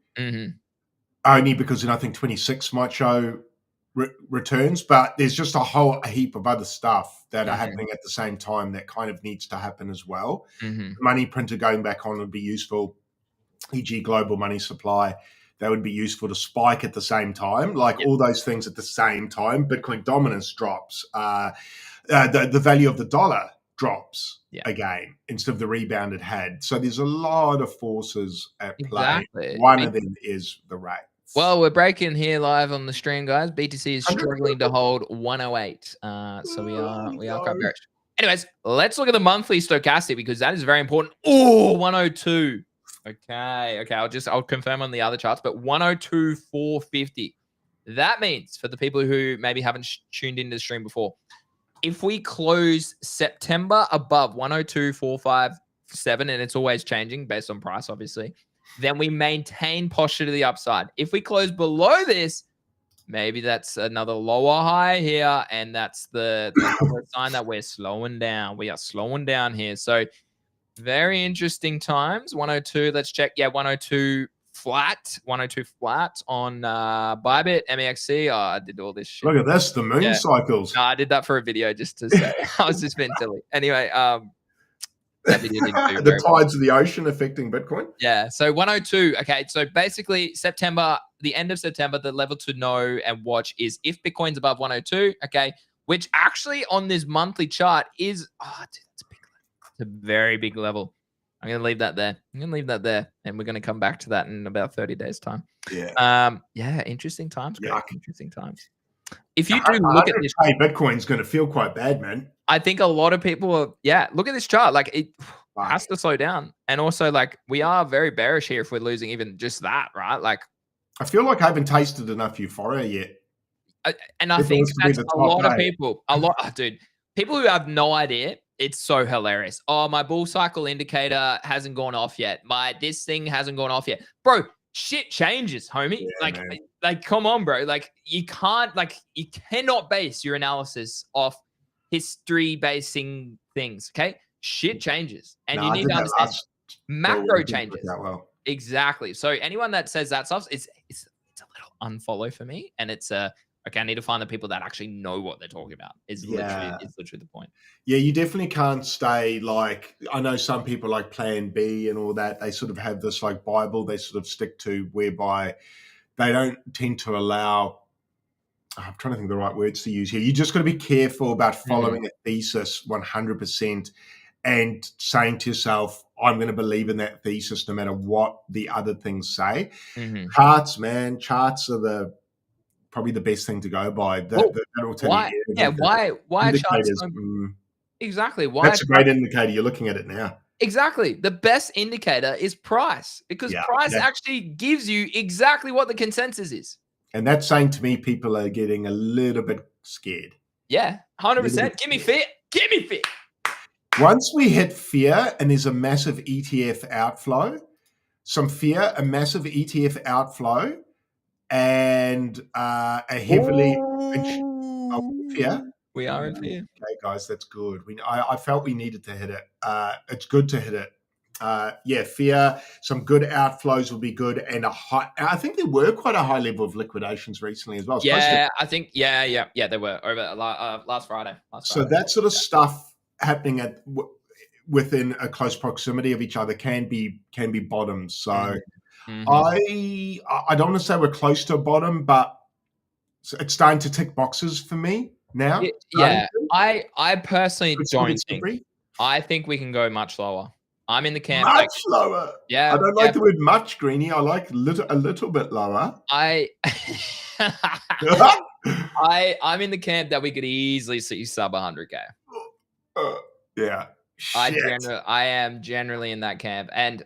only because then I think 26 might show returns, but there's just a heap of other stuff that are happening at the same time that kind of needs to happen as well. Money printer going back on would be useful, e.g. global money supply. That would be useful to spike at the same time, like all those things at the same time. Bitcoin dominance drops. The value of the dollar drops again instead of the rebound it had. So there's a lot of forces at play. One of them is the rate. Well, we're breaking here live on the stream, guys. BTC is struggling to hold 108. So we are quite bearish. Anyways, let's look at the monthly stochastic because that is very important. Oh, 102. Okay. I'll confirm on the other charts, but 102,450. That means for the people who maybe haven't tuned into the stream before, if we close September above 102,457, and it's always changing based on price, obviously, then we maintain posture to the upside. If we close below this, maybe that's another lower high here, and that's the sign that we're slowing down. We are slowing down here. So very interesting times. 102, let's check. Yeah, 102 flat. 102 flat on Bybit, MEXC. Oh, I did all this shit. Look at this, the moon cycles. No, I did that for a video just to say. I was just being silly. Anyway, that video didn't do the tides of the ocean affecting Bitcoin. Yeah. So 102. Okay. So basically September, the end of September, the level to know and watch is if Bitcoin's above 102. Okay. Which actually on this monthly chart is, dude, that's a big level. It's a very big level. I'm going to leave that there. And we're going to come back to that in about 30 days time. Yeah. Interesting times. Interesting times. If you do look at this, Bitcoin's going to feel quite bad, man. I think a lot of people are, look at this chart. Like it has to slow down. And also like we are very bearish here if we're losing even just that, right? Like I feel like I haven't tasted enough euphoria yet. And I think that's a lot of people, dude, people who have no idea. It's so hilarious. Oh, my bull cycle indicator hasn't gone off yet. This thing hasn't gone off yet. Bro, shit changes, homie. Yeah, like, come on, bro. Like you cannot base your analysis off history basing things. Okay. Shit changes. And you need to understand macro changes. Exactly. So anyone that says that stuff, it's a little unfollow for me. And it's okay, I need to find the people that actually know what they're talking about. It's literally the point. Yeah, you definitely can't stay like, I know some people like Plan B and all that, they sort of have this like Bible they sort of stick to whereby they don't tend to allow, I'm trying to think of the right words to use here. You just got to be careful about following a thesis 100% and saying to yourself, I'm going to believe in that thesis no matter what the other things say. Mhm. Charts, man, charts are probably the best thing to go by. That'll tell Why? you Yeah, everything. why are charts Indicators. exactly? Why That's are a great charts indicator. You're looking at it now. exactly. The best indicator is price because Yeah, price actually gives you exactly what the consensus is. and that's saying to me people are getting a little bit scared. Yeah, 100%. Give me fear. Give me fear. Once we hit fear and there's a massive ETF outflow, some fear, a massive ETF outflow, and a heavily fear. We are in fear. Okay, guys, that's good. I felt we needed to hit it. It's good to hit it. Fear. Some good outflows will be good, and I think there were quite a high level of liquidations recently as well. Yeah, I think. Yeah. They were over last Friday. So that sort of stuff happening within a close proximity of each other can be bottoms. So I don't want to say we're close to a bottom, but it's starting to tick boxes for me now. Yeah. I personally don't think. Slippery. I think we can go much lower. I'm in the camp. Much lower. Yeah. I don't like the word much, Greenie. I like a little bit lower. I'm in the camp that we could easily see sub 100K. Yeah. I am generally in that camp, and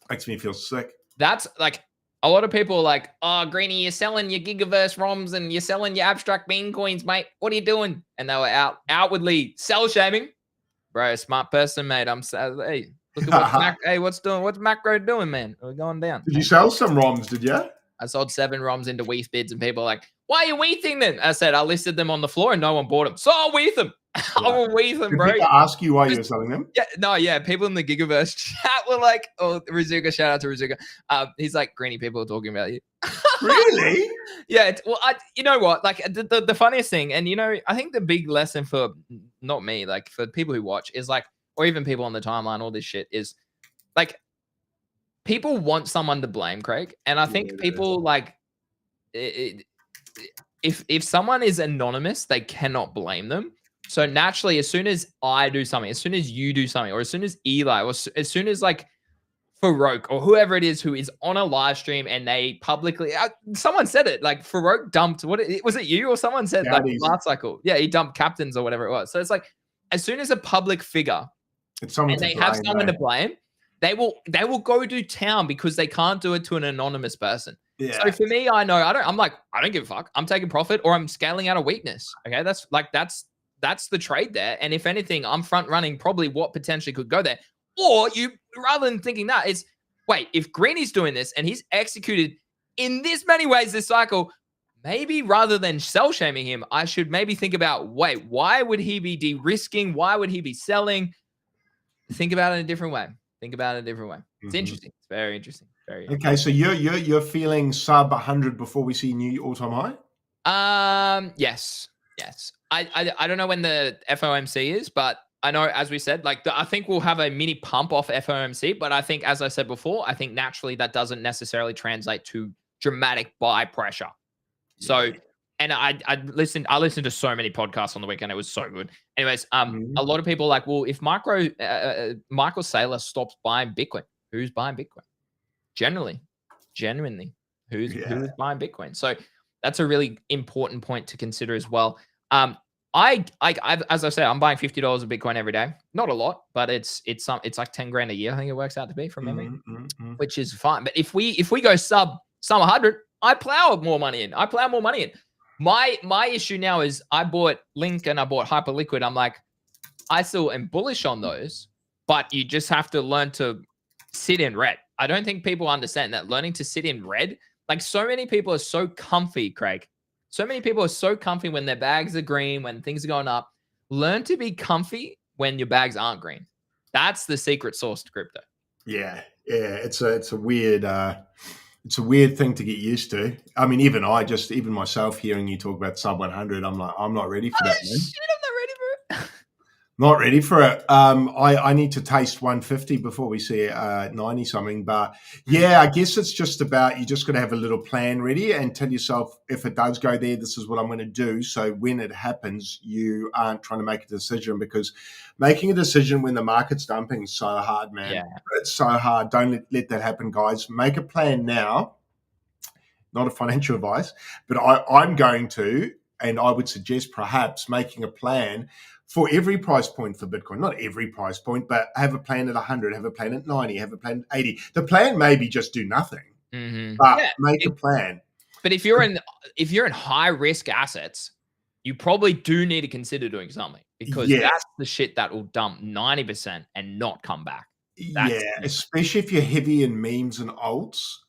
makes me feel sick. That's like a lot of people are like, oh, Greenie, you're selling your Gigaverse ROMs and you're selling your abstract meme coins, mate. What are you doing? And they were outwardly sell shaming. Bro, smart person, mate. Hey, look at what's macro doing, man? We're going down. Did you sell some ROMs, did you? I sold 7 ROMs into Weeth bids, and people are like, why are you Weething them? I said, I listed them on the floor and no one bought them. So I'll Weeth them. I will Weeth them, bro. Did people ask you why you were selling them? Yeah. People in the Gigaverse chat were like, oh, Rizuka, shout out to Rizuka. He's like, Greenie, people are talking about you. Really? Yeah. Well, you know what? Like the funniest thing, and I think the big lesson for not me, like for people who watch is like, or even people on the timeline, all this shit is like, people want someone to blame, Craig. And I think people like, if someone is anonymous, they cannot blame them. So naturally, as soon as I do something, as soon as you do something, or as soon as Eli, or as soon as like Farouk or whoever it is who is on a live stream and they publicly, someone said it, like Farouk dumped, was it you or someone said like last cycle? Yeah, he dumped captains or whatever it was. So it's like, as soon as a public figure and they have someone to blame, they will go do town because they can't do it to an anonymous person. Yeah. So for me, I'm like, I don't give a fuck. I'm taking profit or I'm scaling out a weakness. Okay. That's the trade there. And if anything, I'm front running probably what potentially could go there. Or you, rather than thinking that, it's, wait, if Greenie's doing this and he's executed in this many ways this cycle, maybe rather than sell shaming him, I should maybe think about, wait, why would he be de-risking? Why would he be selling? Think about it in a different way. It's interesting. It's very interesting. Very interesting. Okay, so you're feeling sub 100 before we see new all-time high? Yes. I don't know when the FOMC is, but I know, as we said, like I think we'll have a mini pump off FOMC, but I think, as I said before, I think naturally that doesn't necessarily translate to dramatic buy pressure. So, and I listened to so many podcasts on the weekend. It was so good. Anyways, a lot of people are like, well, if Michael Saylor stops buying Bitcoin, who's buying Bitcoin? Genuinely, who's buying Bitcoin? So that's a really important point to consider as well. I've, as I said, I'm buying $50 of Bitcoin every day. Not a lot, but it's like 10 grand a year. I think it works out to be from memory, which is fine. But if we go sub 100, I plow more money in. My issue now is I bought Link and I bought Hyperliquid. I'm like, I still am bullish on those, but you just have to learn to sit in red. I don't think people understand that learning to sit in red. Like, so many people are so comfy, Craig. So many people are so comfy when their bags are green, when things are going up. Learn to be comfy when your bags aren't green. That's the secret sauce to crypto. Yeah. It's a weird thing to get used to. I mean, even myself hearing you talk about sub 100, I'm like, I'm not ready for that, man. Shit, I'm not ready for it. Not ready for it. I need to taste 150 before we see 90 something. But yeah, I guess it's just about you just got to have a little plan ready and tell yourself if it does go there, this is what I'm going to do. So when it happens, you aren't trying to make a decision, because making a decision when the market's dumping is so hard, man. Yeah. It's so hard. Don't let that happen, guys. Make a plan now. Not a financial advice, but I'm going to, and I would suggest perhaps making a plan for every price point for Bitcoin. Not every price point, but have a plan at 100, have a plan at 90, have a plan at 80. The plan may be just do nothing, but make a plan. But if you're in high risk assets, you probably do need to consider doing something, because that's the shit that will dump 90% and not come back. Especially if you're heavy in memes and alts.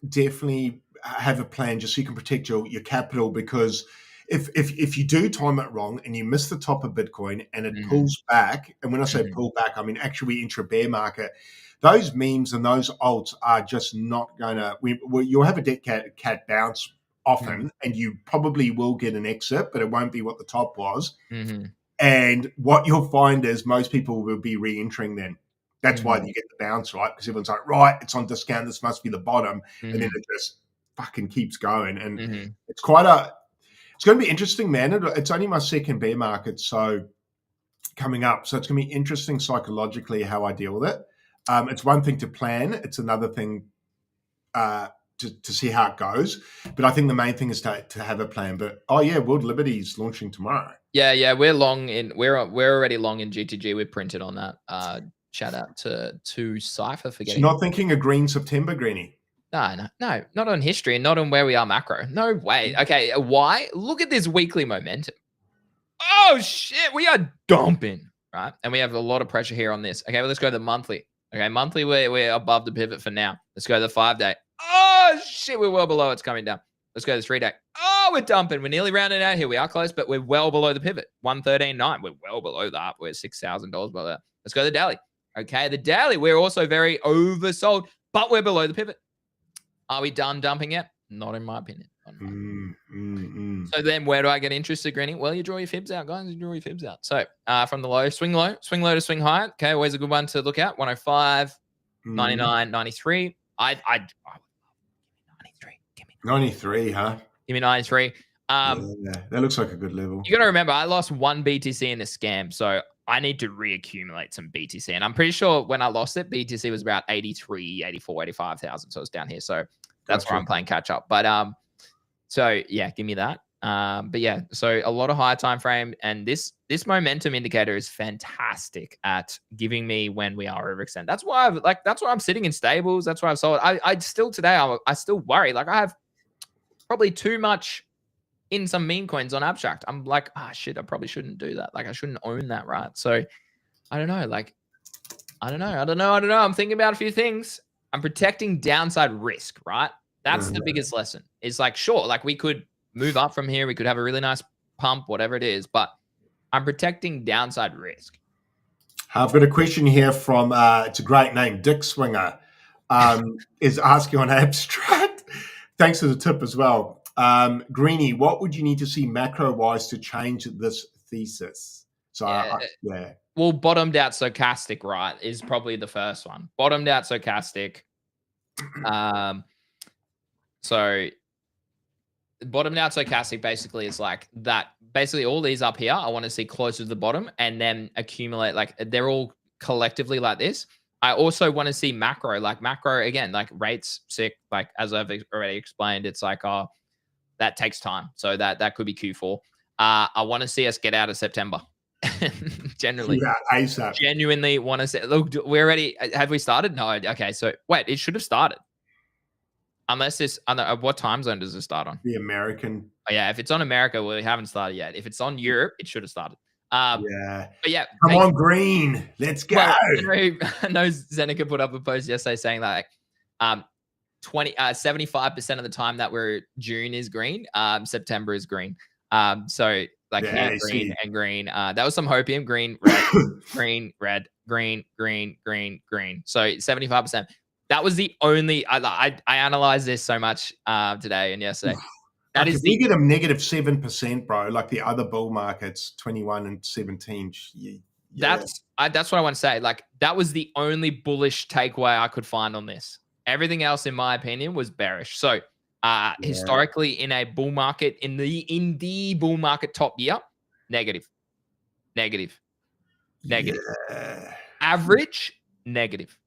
Definitely have a plan just so you can protect your capital, because if you do time it wrong and you miss the top of Bitcoin and it pulls back, and when I say pull back, I mean actually we enter a bear market, those memes and those alts are just not going to, you'll have a dead cat bounce often, and you probably will get an exit, but it won't be what the top was. And what you'll find is most people will be re-entering then. That's why you get the bounce, right? Because everyone's like, right, it's on discount, this must be the bottom. And then it just fucking keeps going. And it's going to be interesting, man. It's only my second bear market coming up. So it's going to be interesting psychologically how I deal with it. It's one thing to plan. It's another thing to see how it goes. But I think the main thing is to have a plan. But, World Liberty's launching tomorrow. Yeah, we're already long in GTG. We're printed on that. Shout out to Cypher for getting. So not thinking a green September, Greenie. No, not on history and not on where we are macro. No way. Okay, why? Look at this weekly momentum. Oh shit, we are dumping, right? And we have a lot of pressure here on this. Okay, well, let's go to the monthly. Okay, monthly, we're above the pivot for now. Let's go to the 5-day. Oh shit, we're well below. It's coming down. Let's go to the 3-day. Oh, we're dumping. We're nearly rounding out here. We are close, but we're well below the pivot. 113.9. We're well below that. We're $6,000 below that. Let's go to the daily. Okay, the daily, we're also very oversold, but we're below the pivot. Are we done dumping yet? Not in my opinion. So then where do I get interested, Greenie? Well, you draw your fibs out, guys. You draw your fibs out. So from the low to swing high. Okay, always a good one to look at. 105, 99, 93. I 93. Give me 93, huh? Give me 93. That looks like a good level. You got to remember, I lost 1 BTC in this scam, so I need to reaccumulate some BTC. And I'm pretty sure when I lost it, BTC was about 83, 84, 85,000. So it's down here. So that's where I'm playing catch up. But so yeah, give me that. But yeah, so a lot of higher time frame, and this momentum indicator is fantastic at giving me when we are overextended. That's why I'm sitting in stables. That's why I've sold. I still worry. Like I have probably too much in some meme coins on Abstract. I'm like, shit, I probably shouldn't do that. Like I shouldn't own that, right? So I don't know. Like, I don't know. I'm thinking about a few things. I'm protecting downside risk, right? That's the biggest lesson. It's like, sure, like we could move up from here. We could have a really nice pump, whatever it is, but I'm protecting downside risk. I've got a question here from, it's a great name, Dick Swinger, is asking on Abstract. Thanks for the tip as well. Greenie, what would you need to see macro-wise to change this thesis? So, Well, bottomed out stochastic, right, is probably the first one. Bottomed out stochastic. So bottomed out stochastic basically is like that. Basically, all these up here, I want to see closer to the bottom and then accumulate. Like they're all collectively like this. I also want to see macro, again, like rates sick. Like as I've already explained, it's like that takes time. So that could be Q4. I want to see us get out of September. Generally, ASAP. Genuinely want to say, look, we already have we started? No. Okay, so wait, it should have started. Unless this, what time zone does it start on? The American. Oh, yeah, if it's on America, we haven't started yet. If it's on Europe, it should have started. But yeah, come on, Green, let's go. Well, I know Zeneca put up a post yesterday saying like 75% of the time that we're June is green, September is green. So like green and green. That was some hopium. Green, red, green, red, green, green, green, green. So 75%. That was the only. I analyzed this so much today and yesterday. That Like is if we get them -7%, bro, like the other bull markets, 21 and 17. Yeah. That's what I want to say. Like that was the only bullish takeaway I could find on this. Everything else, in my opinion, was bearish. So historically, in a bull market, in the bull market top year, negative. Yeah. Average, negative.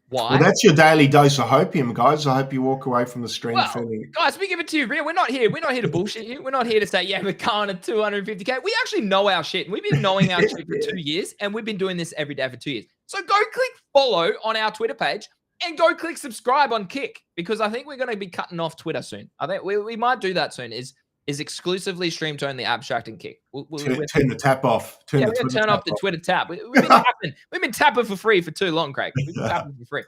Why? Well, that's your daily dose of hopium, guys. I hope you walk away from the stream feeling. Guys, we give it to you real. We're not here to bullshit you. We're not here to say, yeah, we're going to 250K. We actually know our shit. And we've been knowing our shit for 2 years, and we've been doing this every day for 2 years. So go click follow on our Twitter page and go click subscribe on Kick, because I think we're going to be cutting off Twitter soon. I think we might do that soon. Is exclusively stream to only Abstract and Kick. Turn the tap off. We're going to turn off the Twitter tap. We've been tapping for free for too long, Craig. We've been tapping for free.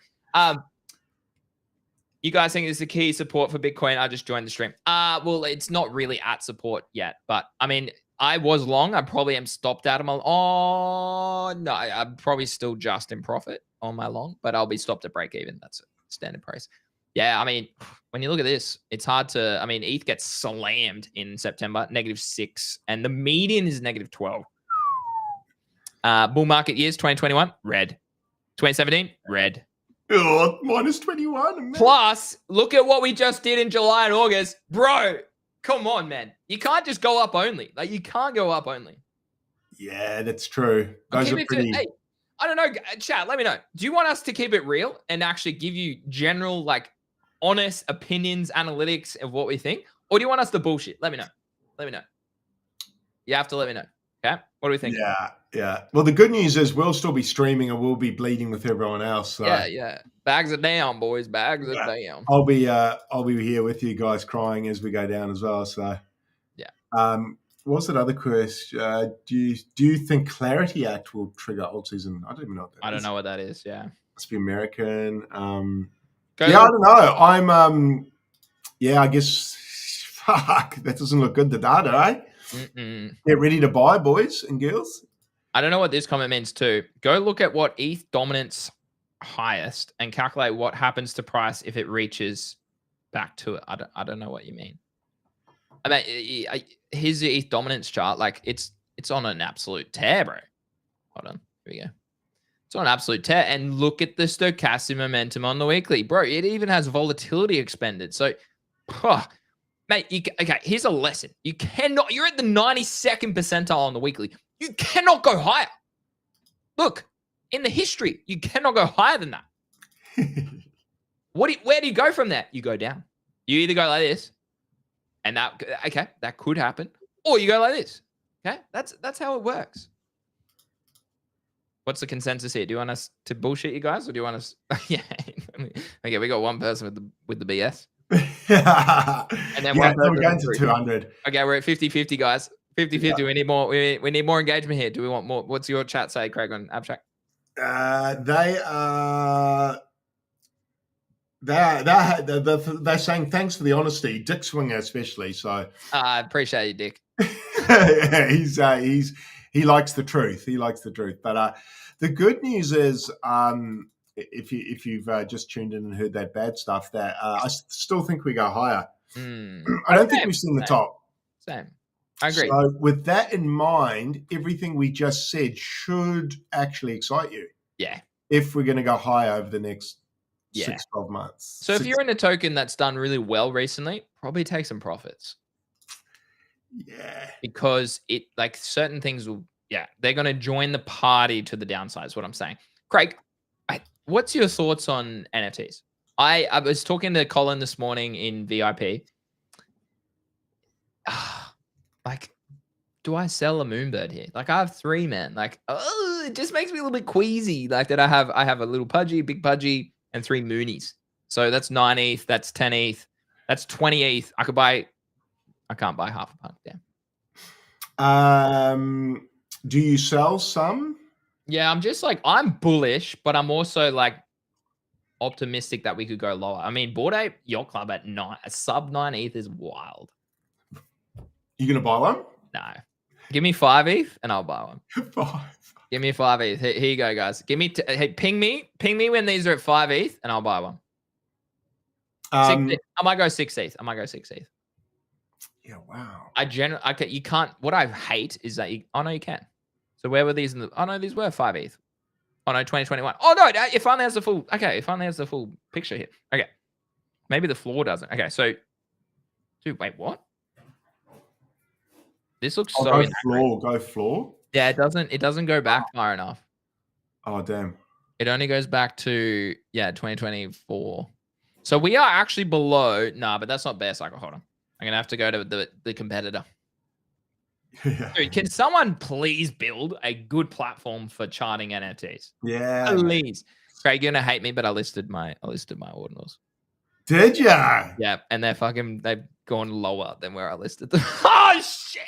You guys think this is a key support for Bitcoin? I just joined the stream. Well, it's not really at support yet, but I mean, I was long. I probably am stopped out of my. Oh no, I'm probably still just in profit on my long, but I'll be stopped at break even. That's a standard price. Yeah, I mean, when you look at this, it's hard to. I mean, ETH gets slammed in September, -6, and the median is -12. Bull market years 2021, red. 2017, red. Oh, -21. Plus, look at what we just did in July and August. Bro, come on, man. You can't just go up only. Like, you can't go up only. Yeah, that's true. Those are pretty... Hey, I don't know. Chat, let me know. Do you want us to keep it real and actually give you general, like, honest opinions, analytics of what we think? Or do you want us to bullshit? Let me know. Let me know. You have to let me know. Okay? What do we think? Yeah. Well, the good news is we'll still be streaming and we'll be bleeding with everyone else. So. Yeah. Bags are down, boys. Bags are down. I'll be here with you guys crying as we go down as well. So yeah. What was that other question? Do you think Clarity Act will trigger alt season? I don't even know what that is. I don't know what that is. Yeah. Must be American. I don't know. I'm I guess fuck, that doesn't look good, the data, eh? Get ready to buy, boys and girls. I don't know what this comment means too. Go look at what ETH dominance highest and calculate what happens to price if it reaches back to it. I don't know what you mean. I mean, here's the ETH dominance chart. Like it's on an absolute tear, bro. Hold on. Here we go. It's on an absolute tear. And look at the stochastic momentum on the weekly. Bro, it even has volatility expended. So, mate, okay, here's a lesson. You're at the 92nd percentile on the weekly. You cannot go higher. Look, in the history, you cannot go higher than that. Where do you go from there? You go down. You either go like this, and that could happen, or you go like this. Okay, that's how it works. What's the consensus here? Do you want us to bullshit you guys, or do you want us? Yeah. Okay, we got one person with the BS. And then we're going to 200. Okay, we're at 50-50, guys. 50-50. Yeah. We need more. We need more engagement here. Do we want more? What's your chat say, Craig, on Abstract? They're saying thanks for the honesty, Dick Swinger especially. So I appreciate you, Dick. Yeah, he likes the truth. He likes the truth. But the good news is, if you've just tuned in and heard that bad stuff, that I still think we go higher. I don't think we've seen the top. Same. I agree. So with that in mind, everything we just said should actually excite you. Yeah. If we're going to go high over the next 6-12 months. So if you're in a token that's done really well recently, probably take some profits. Yeah. Because certain things will, they're going to join the party to the downside is what I'm saying. Craig, what's your thoughts on NFTs? I was talking to Colin this morning in VIP. Do I sell a Moonbird here? Like, I have 3, man. Like, it just makes me a little bit queasy. Like that I have a little pudgy, big pudgy, and 3 Moonies. So that's 9 ETH, that's 10 ETH, that's 20 ETH. I can't buy half a punk. Damn. Do you sell some? Yeah, I'm bullish, but I'm also optimistic that we could go lower. I mean, Bored Ape Yacht Club at a sub 9 ETH is wild. You gonna buy one? No. Give me 5 ETH and I'll buy one. 5. Give me 5 ETH. Here you go, guys. Give me hey, ping me when these are at 5 ETH and I'll buy one. I might go 6th. I might go 6th. Yeah, wow. You can't. What I hate is that you can. So where were these these were 5 ETH. Oh no, 2021. Oh no, it finally has the full. Okay, it finally has the full picture here. Okay, maybe the floor doesn't. Okay, so, dude, wait, what? This looks so inaccurate. Go floor. Yeah, it doesn't go back far enough. Oh damn. It only goes back to 2024. So we are actually below. Nah, but that's not bear cycle. Hold on. I'm gonna have to go to the competitor. Dude, can someone please build a good platform for charting NFTs? Yeah. Please. Craig, you're gonna hate me, but I listed my ordinals. Did ya? Yeah, and they've gone lower than where I listed them. Oh shit!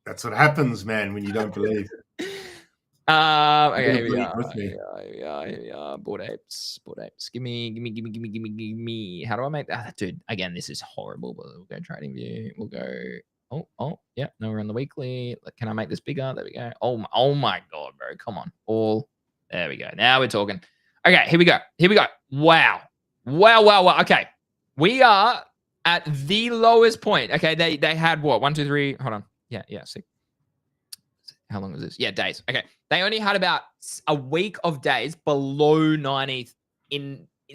That's what happens, man, when you don't believe. Okay, here we are. Bored apes. Give me. How do I make that? Dude, again, this is horrible, but we'll go trading view. We'll go. Oh, yeah. No, we're on the weekly. Can I make this bigger? There we go. Oh my God, bro. Come on. There we go. Now we're talking. Okay, here we go. Wow. Okay. We are at the lowest point. Okay, they had what? 1, 2, 3. Hold on. Yeah, 6. How long was this? Yeah, days. Okay. They only had about a week of days below 90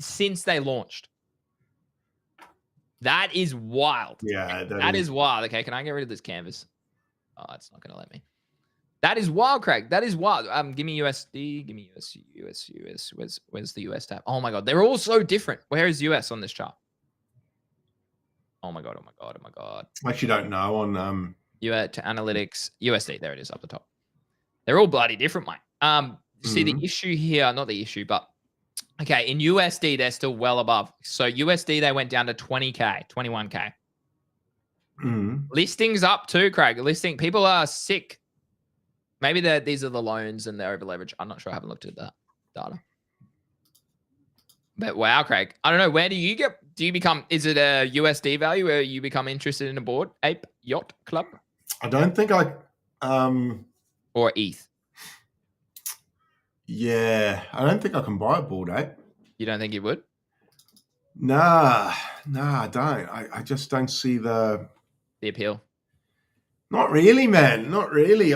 since they launched. That is wild. Yeah, that is wild. Okay, can I get rid of this canvas? Oh, it's not going to let me. That is wild, Craig. That is wild. Give me USD. Give me US. Where's the US tab? Oh my God, they're all so different. Where is US on this chart? Oh my God. I actually don't know on to analytics, USD. There it is up the top. They're all bloody different, mate. See the issue here, not the issue, but okay, in USD, they're still well above. So USD, they went down to 20K, 21K. Listings up too, Craig. People are sick. Maybe these are the loans and they're over leveraged. I'm not sure. I haven't looked at that data. But wow, Craig. I don't know. Where do you become, is it a USD value where you become interested in a board ape yacht club? I don't think or ETH. Yeah, I don't think I can buy a board ape. You don't think you would? Nah, I don't. I just don't see the appeal. Not really, man. Not really.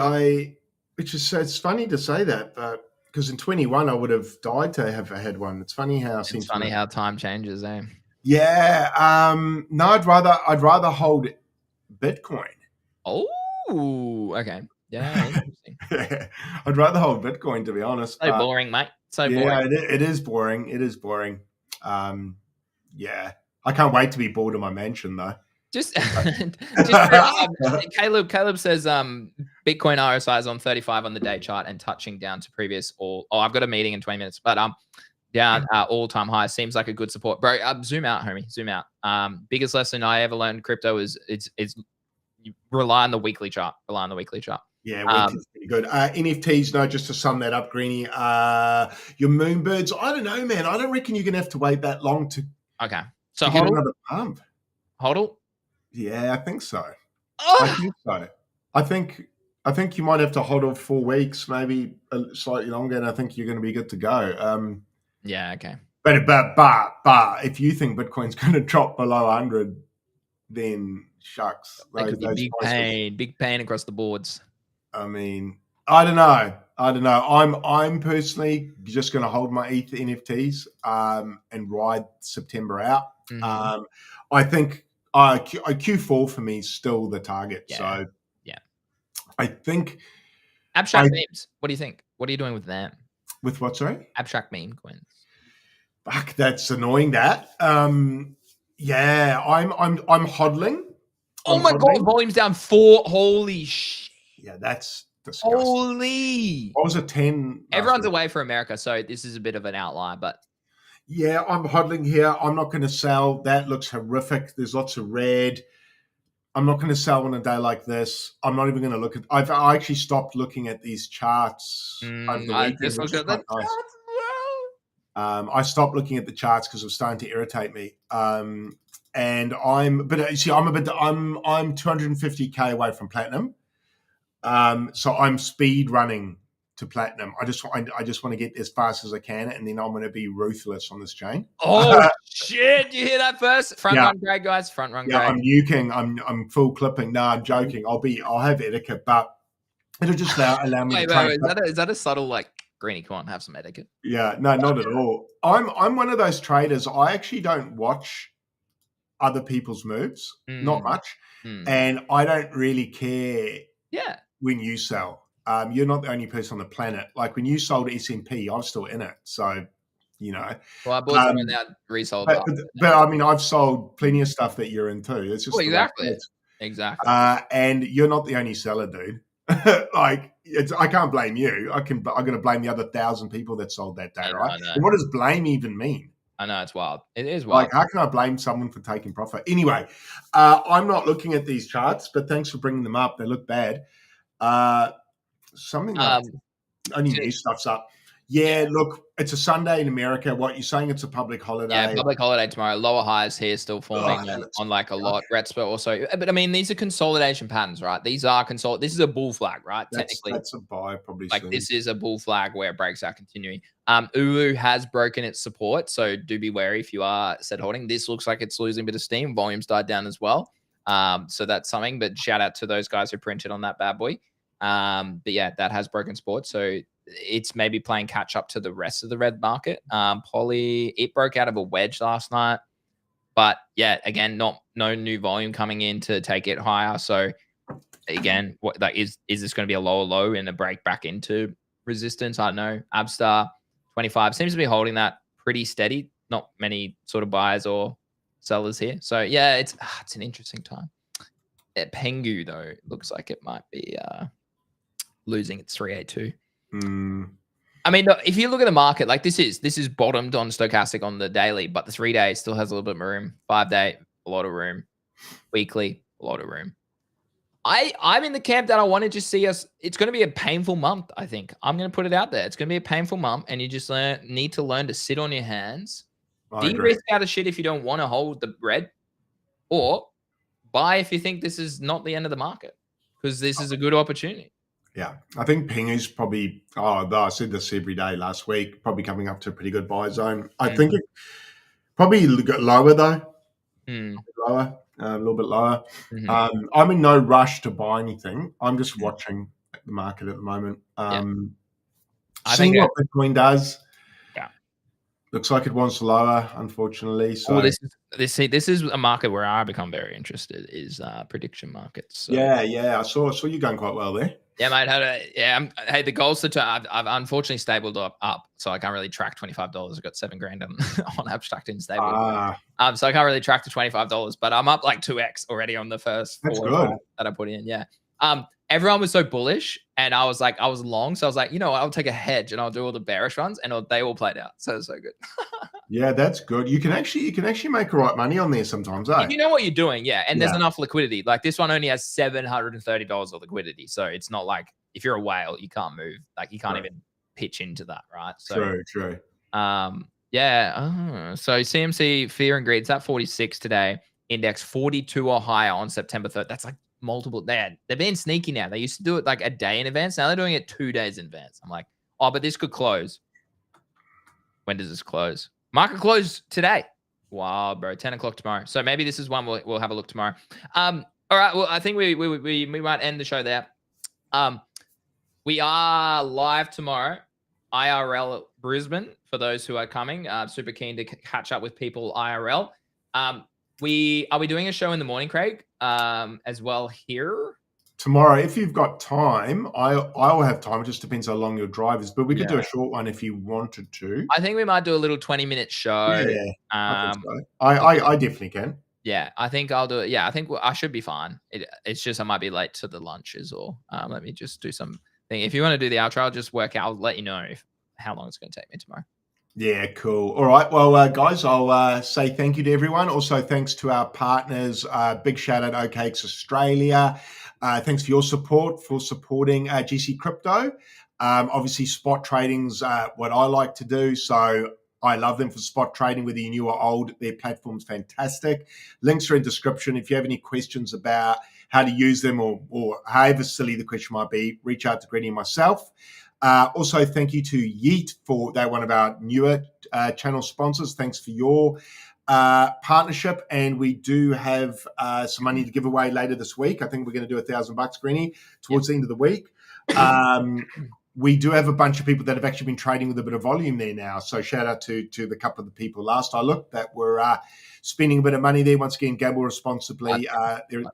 It's funny to say that, but because in 21 I would have died to have had one. It's funny how how time changes, eh? Yeah. No, I'd rather hold Bitcoin. Oh, okay. Yeah, interesting. I'd rather hold Bitcoin, to be honest. So boring, mate. So boring. Yeah, it is boring. It is boring. Yeah. I can't wait to be bored in my mansion, though. Caleb says Bitcoin RSI is on 35 on the day chart and touching down to previous I've got a meeting in 20 minutes, but down all-time high. Seems like a good support. Bro, zoom out, homie. Zoom out. Biggest lesson I ever learned in crypto is you rely on the weekly chart. Yeah, weekly's pretty good. NFTs, no, just to sum that up, Greenie. Your Moonbirds, I don't know, man. I don't reckon you're going to have to wait that long to get another pump. HODL? Yeah, I think so. I think so. I think you might have to HODL 4 weeks, maybe slightly longer, and I think you're going to be good to go. Yeah, okay. But if you think Bitcoin's going to drop below 100, then shucks. Big pain across the boards. I mean, I don't know. I'm personally just going to hold my ETH NFTs and ride September out. I think Q4 for me is still the target. Yeah. So yeah, I think abstract memes. What do you think? What are you doing with them? With what? Sorry, abstract meme coins. Fuck, that's annoying. That yeah, I'm hodling. Oh my God, volume's down 4. Holy shit. Yeah, that's disgusting. Holy. What was it, 10? Everyone's away for America, so this is a bit of an outlier, but yeah, I'm hodling here. I'm not going to sell. That looks horrific. There's lots of red. I'm not going to sell on a day like this. I'm not even going to look at. I actually stopped looking at these charts over the weekend. I stopped looking at the charts because it was starting to irritate me. And I'm 250K away from platinum. So I'm speed running to platinum. I just want to get as fast as I can, and then I'm going to be ruthless on this chain. Oh shit! You hear that first? Front run Greg, guys. Front run Greg. I'm nuking. I'm full clipping. No, I'm joking. I'll have etiquette, but it'll just allow me to trade. Is that a subtle like Greeny? Come on, have some etiquette. Yeah, no, not at all. I'm one of those traders. I actually don't watch other people's moves, not much, and I don't really care. Yeah. When you sell, you're not the only person on the planet. Like when you sold S&P, I was still in it, so you know. Well, I bought some and now resold. But I mean, I've sold plenty of stuff that you're into. It's just exactly. And you're not the only seller, dude. Like I can't blame you. I'm going to blame the other 1,000 people that sold that day, right? And what does blame even mean? I know it's wild. It is wild. Like, how can I blame someone for taking profit? Anyway, I'm not looking at these charts, but thanks for bringing them up. They look bad. Something like only new stuff's up. Yeah, look, it's a Sunday in America. What you're saying? It's a public holiday. Yeah, public holiday tomorrow. Lower highs here still forming on like a lot. Retspo also, but I mean these are consolidation patterns, right? These are This is a bull flag, right? Technically, that's a buy probably. Like soon. This is a bull flag where it breaks out continuing. Ulu has broken its support, so do be wary if you are set holding. This looks like it's losing a bit of steam. Volumes died down as well. So that's something. But shout out to those guys who printed on that bad boy. But yeah, that has broken support. So it's maybe playing catch up to the rest of the red market. Poly, it broke out of a wedge last night, but yeah, again, no new volume coming in to take it higher. So again, what like is this going to be a lower low and a break back into resistance? I don't know. Abstar 25 seems to be holding that pretty steady. Not many sort of buyers or sellers here. So yeah, it's an interesting time. Pengu though looks like it might be losing its 382. I mean, if you look at the market, like this is bottomed on stochastic on the daily, but the 3 day still has a little bit of room. 5 day, a lot of room. Weekly, a lot of room. I'm in the camp that I want to just see us. It's going to be a painful month. I think I'm going to put it out there. It's going to be a painful month, and you just need to learn to sit on your hands, de-risk out of shit if you don't want to hold the red, or buy if you think this is not the end of the market because this is a good opportunity. Yeah, I think Ping is probably, I said this every day last week, probably coming up to a pretty good buy zone. I think it probably got lower though, lower, a little bit lower. I'm in no rush to buy anything. I'm just watching the market at the moment. Seeing what Bitcoin does. Yeah, looks like it wants lower, unfortunately. So this is a market where I become very interested is prediction markets. So. Yeah, I saw you going quite well there. Yeah, mate. Hey, the goals to I've unfortunately stabled up, so I can't really track $25. I've got $7,000 on abstract and stable. So I can't really track the $25, but I'm up like 2x already on the first 4 that I put in. Yeah. Everyone was so bullish, and I was long, so I was like, I'll take a hedge and I'll do all the bearish ones, and they all played out. So it's so good. Yeah, that's good. You can actually make the right money on there sometimes, eh? If you know what you're doing, yeah. And there's enough liquidity. Like this one only has $730 of liquidity. So it's not like if you're a whale, you can't move. Like you can't even pitch into that, right? So True. Yeah. So CMC Fear and Greed, it's at 46 today. Index 42 or higher on September 3rd. That's like multiple. They're being sneaky now. They used to do it like a day in advance. Now they're doing it 2 days in advance. I'm like, but this could close. When does this close? Market close today. Wow, bro. 10 o'clock tomorrow. So maybe this is one we'll have a look tomorrow. All right. Well, I think we might end the show there. We are live tomorrow, IRL Brisbane, for those who are coming. Super keen to catch up with people IRL. Are we doing a show in the morning, Craig, as well here? Tomorrow, if you've got time, I'll have time. It just depends how long your drive is. But we could do a short one if you wanted to. I think we might do a little 20-minute show. Yeah, I think so. I definitely can. Yeah, I think I'll do it. Yeah, I think I should be fine. It's just I might be late to the lunches, or let me just do something. If you want to do the outro, I'll just work out. I'll let you know how long it's going to take me tomorrow. Yeah, cool. All right. Well, guys, I'll say thank you to everyone. Also, thanks to our partners. Big shout out OKX Australia. Thanks for your support, for supporting GC Crypto. Obviously, spot trading's what I like to do. So I love them for spot trading, whether you're new or old. Their platform's fantastic. Links are in description. If you have any questions about how to use them or however silly the question might be, reach out to Greeny and myself. Also, thank you to Yeet they're one of our newer channel sponsors. Thanks for your partnership. And we do have some money to give away later this week. I think we're going to do $1,000, Greeny, towards the end of the week. We do have a bunch of people that have actually been trading with a bit of volume there now. So shout out to the couple of the people last I looked that were spending a bit of money there. Once again, gamble responsibly. There are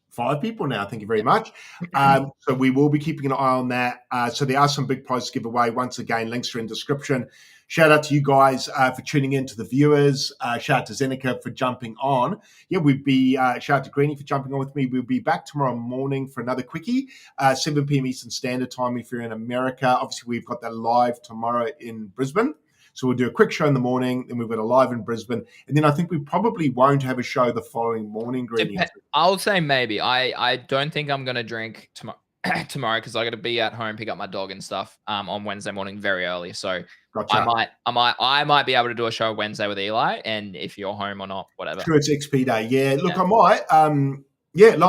5 people now. Thank you very much. So we will be keeping an eye on that. So there are some big prizes to give away. Once again, links are in the description. Shout out to you guys for tuning in, to the viewers. Shout out to Zeneca for jumping on. Yeah, shout out to Greeny for jumping on with me. We'll be back tomorrow morning for another quickie, 7 p.m. Eastern Standard Time if you're in America. Obviously, we've got that live tomorrow in Brisbane. So we'll do a quick show in the morning, then we've got a live in Brisbane. And then I think we probably won't have a show the following morning, Greeny. I'll say maybe. I don't think I'm going to drink tomorrow because I got to be at home, pick up my dog and stuff on Wednesday morning very early. So gotcha. I might be able to do a show Wednesday with Eli, and if you're home or not, whatever. Sure, it's XP day. Yeah, look, I might. I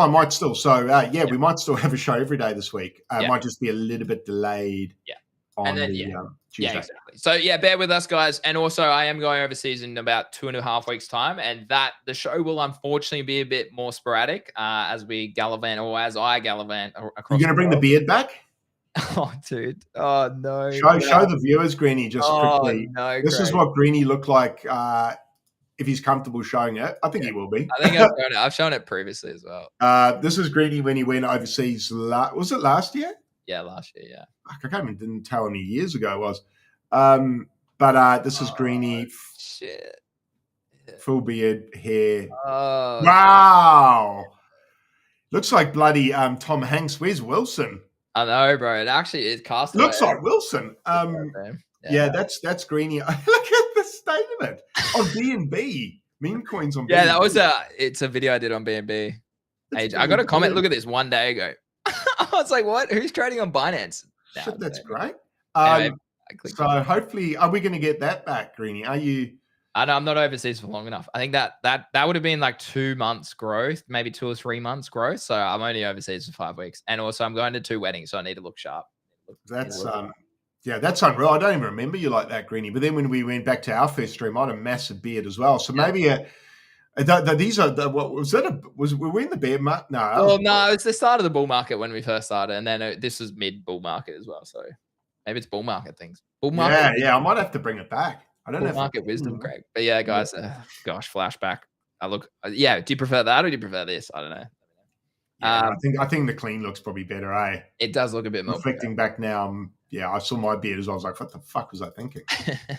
might still. So we might still have a show every day this week. Might just be a little bit delayed. Yeah. On Tuesday. Yeah, exactly. So bear with us, guys. And also, I am going overseas in about 2.5 weeks' time, and the show will unfortunately be a bit more sporadic as we gallivant, or as I gallivant across. You're going to bring the beard back? Oh, dude! Oh no! Show the viewers, Greeny, just quickly. No, this is what Greeny looked like if he's comfortable showing it. I think he will be. I think I've shown it previously as well. This is Greeny when he went overseas. Was it last year? Yeah, last year. Yeah. I didn't tell how many years ago it was. But this is Greeny. Shit. Full beard, hair. Oh, wow. Looks like bloody Tom Hanks. Where's Wilson? I know, bro. It actually is cast. Looks like Wilson. That's Greeny. Look at the state of it on B&B. Memecoins on B&B. Yeah, it's a video I did on B&B. I got a comment. Look at this 1 day ago. I was like, what? Who's trading on Binance? Shit, that's great. Anyway, so hopefully, are we going to get that back, Greeny? Are you? I know I'm not overseas for long enough. I think that would have been like 2 months growth, maybe 2 or 3 months growth. So I'm only overseas for 5 weeks, and also I'm going to 2 weddings, so I need to look sharp. That's that's unreal. I don't even remember you like that, Greeny. But then when we went back to our first stream, I had a massive beard as well. So maybe these are what was that? Were we in the bear market? No. Well, no, it's the start of the bull market when we first started, and then this was mid bull market as well. So maybe it's bull market things. Bull market. Yeah. I might have to bring it back. I don't know. Bull market wisdom, Craig. But yeah, guys. Gosh, flashback. Do you prefer that or do you prefer this? I don't know. I think the clean looks probably better. It does look a bit more. Reflecting back now, I saw my beard as well. I was like, what the fuck was I thinking?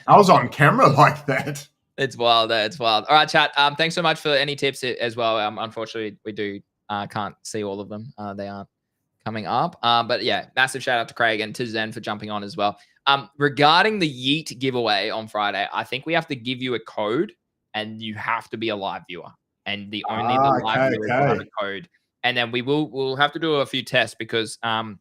I was on camera like that. It's wild. It's wild. All right, chat. Thanks so much for any tips as well. Unfortunately, we can't see all of them. They aren't coming up. But yeah, massive shout out to Craig and to Zen for jumping on as well. Regarding the Yeet giveaway on Friday, I think we have to give you a code, and you have to be a live viewer. And the live viewer will have a code. And then we'll have to do a few tests because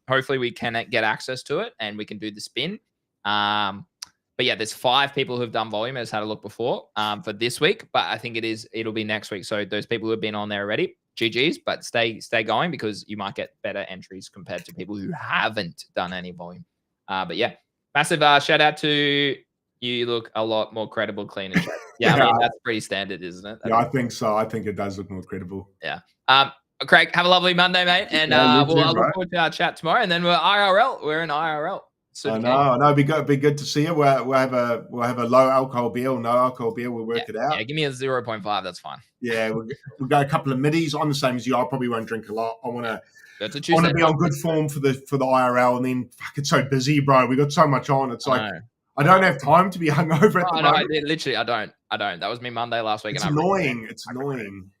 hopefully we can get access to it and we can do the spin. But yeah, there's 5 people who've done volume. I just had a look before for this week, but I think it'll be next week. So those people who have been on there already, GG's, but stay going because you might get better entries compared to people who haven't done any volume. But yeah, massive shout out to you. Look a lot more credible, clean and shape. Yeah, I mean, that's pretty standard, isn't it? Yeah, I think so. I think it does look more credible. Yeah. Craig, have a lovely Monday, mate. And I'll look forward to our chat tomorrow. And then we're IRL. We're in IRL. I know. It'd be good to see you. We'll have a low alcohol beer or no alcohol beer. We'll work it out. Yeah, give me a 0.5. That's fine. Yeah, we'll go a couple of middies. I'm the same as you. I probably won't drink a lot. I want to be on good form for the IRL. And then fuck, it's so busy, bro. We got so much on. It's like I don't have time to be hungover at the moment. Literally, I don't. That was me Monday last week. It's annoying. It's annoying.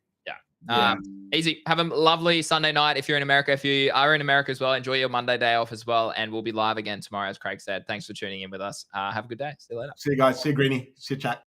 Easy. Have a lovely Sunday night if you're in America. If you are in America as well, enjoy your Monday day off as well. And we'll be live again tomorrow, as Craig said. Thanks for tuning in with us. Have a good day. See you later. See you guys. See you, Greeny. See you, chat.